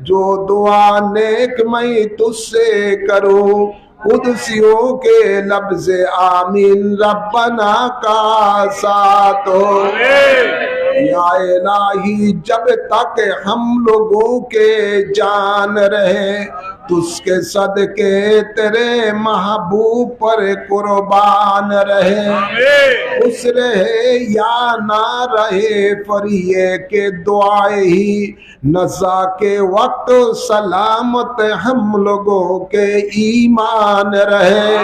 जो दुआ नेक मैं तुझसे करूं, कुदसियों के लफ्ज़ आमीन रब्बना का साथ हो। या इलाही जब तक हम लोगों के जान रहे, तुझके सदके तेरे महबूब पर कुर्बान रहे। उस रहे या ना रहे फरिए के दुआए ही, नज़ा के वक्त सलामत हम लोगों के ईमान रहे।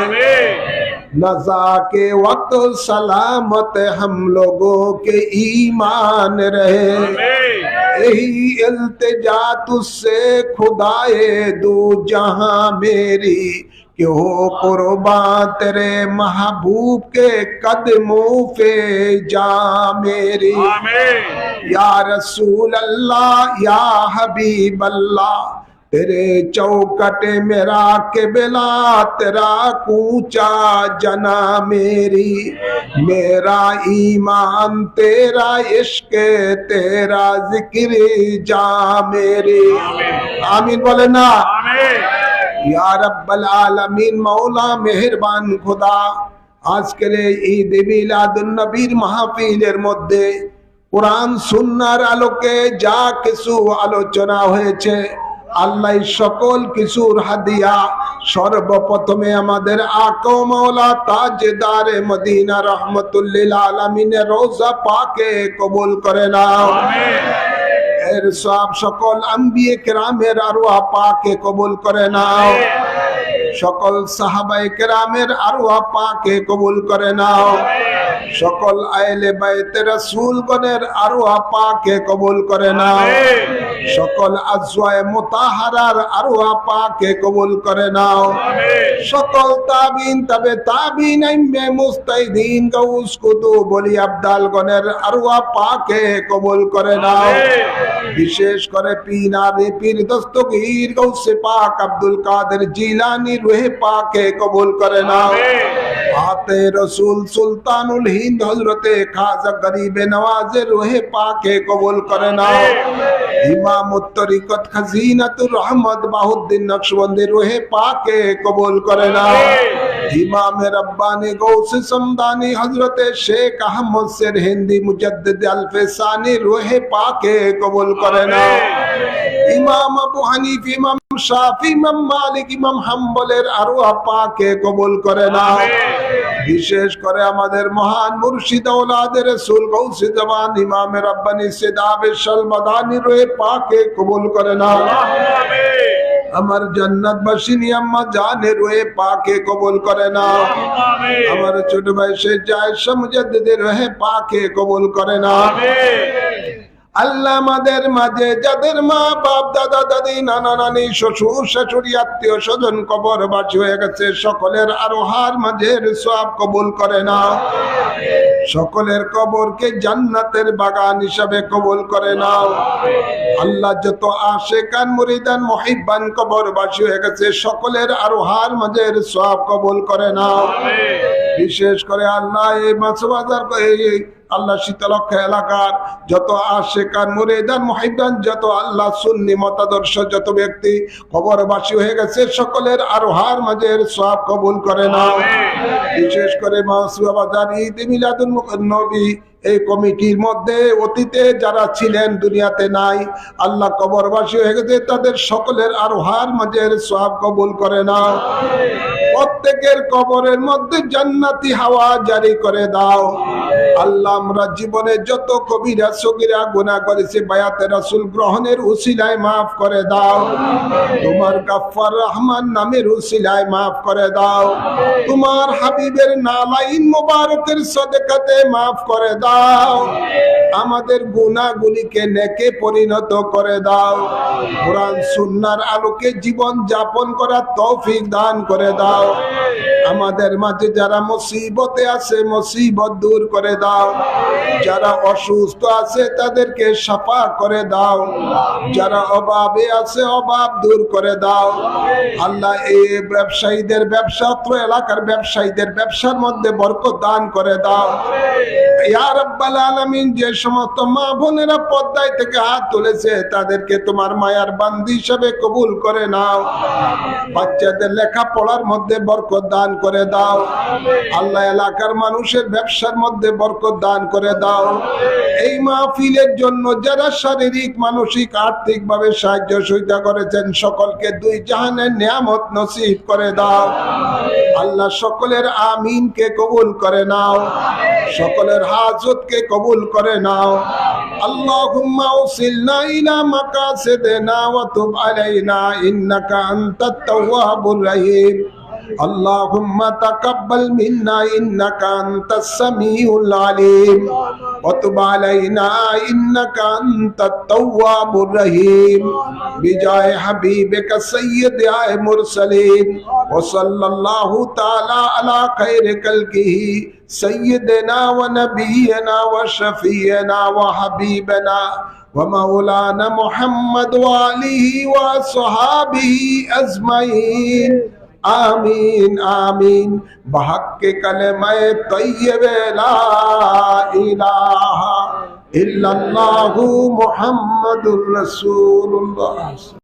नज़ा के वक्त सलामत हम लोगों के ईमान रहे। यही इल्तिजा तुझसे खुदाए दो जहां मेरी, कि हो कुर्बान तेरे महबूब के कदमों पे जा मेरी। या रसूल अल्लाह या हबीब अल्लाह, तेरे चौकट मेरा किबला, तेरा कूचा जना मेरी। मेरा ईमान तेरा इश्क तेरा जिक्र जा मेरी। आमीन बोले ना। या रब्बल आलमीन मौला मेहरबान खुदा, আজকের ঈদ মিলাদুন নবীর মাহফিলের মধ্যে কোরআন সুন্নাহর আলোকে যা কিছু আলোচনা হয়েছে, আল্লাহ সকল কিছুর হাদিয়া সর্বপ্রথমে আমাদের আকা ও মাওলা তাজদারে মদিনা রহমাতুল্লিল আলামিনের রওজা পাকে কবুল করে নাও। এর সব সকল আম্বিয়ে কেরামের আরওয়াহ পাকে কবুল করে নাও। সকল সাহাবায়ে কেরামের আরওয়াহ পাকে কবুল করে নাও। সকল আহলে বাইতে রাসূলগণের আরওয়াহ পাকে কবুল করে নাও। সকল আজওয়ায়ে মুতাহারার আরওয়াহ পাকে কবুল করে নাও। সকল তাবিন তবে তাবিন ইমামে মুস্তাহিদিন গাউস কুতুব ওলি আবদালগণের আরওয়াহ পাকে কবুল করে নাও। বিশেষ করে পীর দস্তগীর গৌসে পাক আব্দুল কাদের জিলানী রূহে পাকে কবুল করে নাও। আতে রসুল সুলতানুল হিন্দ হযরতে খাজা গরিবে নওয়াজের রূহে পাকে কবুল করে নাও। ইমামুত তরিকত খাজিনাতুর রহমত বাহুদ্দিন নকশবন্দির রূহে পাকে কবুল করে নাও। ইমাম রব্বানী গৌসে সমদানী হযরতে শেখ আহমদ সের হিন্দি মুজাদ্দিদ আল-ফিসানী রূহে পাকে কবুল করে নাও। ইমাম আবু হানিফা, ইমাম শাফি, ইমাম মালিক, ইমাম হাম্বলের আরওয়াহ পাকে কবুল করে নাও। বিশেষ করে আমাদের মহান মুর্শিদ আওলাদের রাসূল গৌসে জামান ইমাম রব্বানি সিদাবে শালমাদানি রয়ে পাকে কবুল করে নাও আমার জান্নাত বাসিনী আম্মা জানে রয়ে পাকে কবুল করে নাও আমার ছোট ভাই শেখ জায়েদ মুজাদ্দিদের রহে পাকে কবুল করে নাও আল্লাহ আমাদের মাঝে যাদের মা বাপ দাদা দাদি নানা নানি শ্বশুর শাশুড়ি আত্মীয় স্বজন কবরবাসী হয়ে গেছে সকলের আরোহার মাঝের সওয়াব কবুল করে নাও সকলের কবরকে জান্নাতের বাগান হিসাবে কবুল করে নাও আল্লাহ যত আশিকান মুরিদান মুহিব্বান কবরবাসী হয়ে গেছে সকলের আরোহার মাঝের সওয়াব কবুল করে নাও বিশেষ করে আল্লাহ এই মাছবাজার আল্লাহ শীতলক্ষা এলাকার যত আশিকান মুরিদান মুহিব্বান যত আল্লাহ সুন্নি মতাদর্শ যত ব্যক্তি কবরবাসী হয়ে গেছে সকলের আরোহার মাঝের সওয়াব কবুল করে নাও বিশেষ করে মাছবাজার ঈদ মিলাদুন নবী এই কমিটির মধ্যে অতীতে যারা ছিলেন দুনিয়াতে নাই আল্লাহ কবরবাসী হয়ে গেছে তাদের সকলের আরোহার মাঝের সওয়াব কবুল করে নাও প্রত্যেকের কবরের মধ্যে জান্নাতি হাওয়া জারি করে দাও আল্লাহ আমরা জীবনে যত কবিরা সগীরা গুনাহ করেছি বায়াতে রাসূল গ্রহণের উসিলায় maaf করে দাও তোমার গাফফার রহমান নামের উসিলায় maaf করে দাও তোমার হাবিবের নালাইন মোবারকের সদকাতে maaf করে দাও আমাদের গুনাহগুলিকে নেকে পরিণত করে দাও কোরআন সুন্নাহর আলোকে জীবন যাপন করার তৌফিক দান করে দাও আমাদের মাঝে যারা মুসিবতে আছে মুসিবত দূর করে দাও যারা অসুস্থ আছে তাদেরকে শাফা করে দাও যারা অভাবে আছে অভাব দূর করে দাও আল্লাহ এই ব্যবসায়ীদের ব্যবসা অত্র এলাকার ব্যবসায়ীদের ব্যবসার মধ্যে বরকত দান করে দাও ইয়া রাব্বাল আলামিন যে সমস্ত মা বোনেরা পর্দায় থেকে হাত তুলেছে তাদেরকে তোমার মায়ার বান্দি হিসেবে কবুল করে নাও বাচ্চাদের লেখাপড়ার মধ্যে বরকত দান করে দাও আল্লাহ এলাকার মানুষের ব্যবসার মধ্যে বরকত দান করে দাও এই মাহফিলের জন্য যারা শারীরিক মানসিক আর্থিক ভাবে সাহায্য সহযোগিতা করেছেন সকলকে দুই জাহানের নিয়ামত নসিব করে দাও আল্লাহ সকলের আমিনকে কবুল করে নাও সকলের হাজতকে কবুল করে নাও আল্লাহুম্মা উসিলনা ইলা মাকাসিদিনা ওয়া তুব আলাইনা ইন্নাকা আনতাত তাওয়াবুর রহিম اللهم تقبل منا إنك أنت السميع العليم وتب علينا إنك أنت التواب الرحيم بجاه حبيبك سيد المرسلين وصلى الله تعالى على خير خلقه سيدنا ونبينا وشفينا وحبيبنا ومولانا محمد وآله وصحابه أجمعين آمين آمين بحق كلمة طيبة لا إله إلا الله محمد رسول الله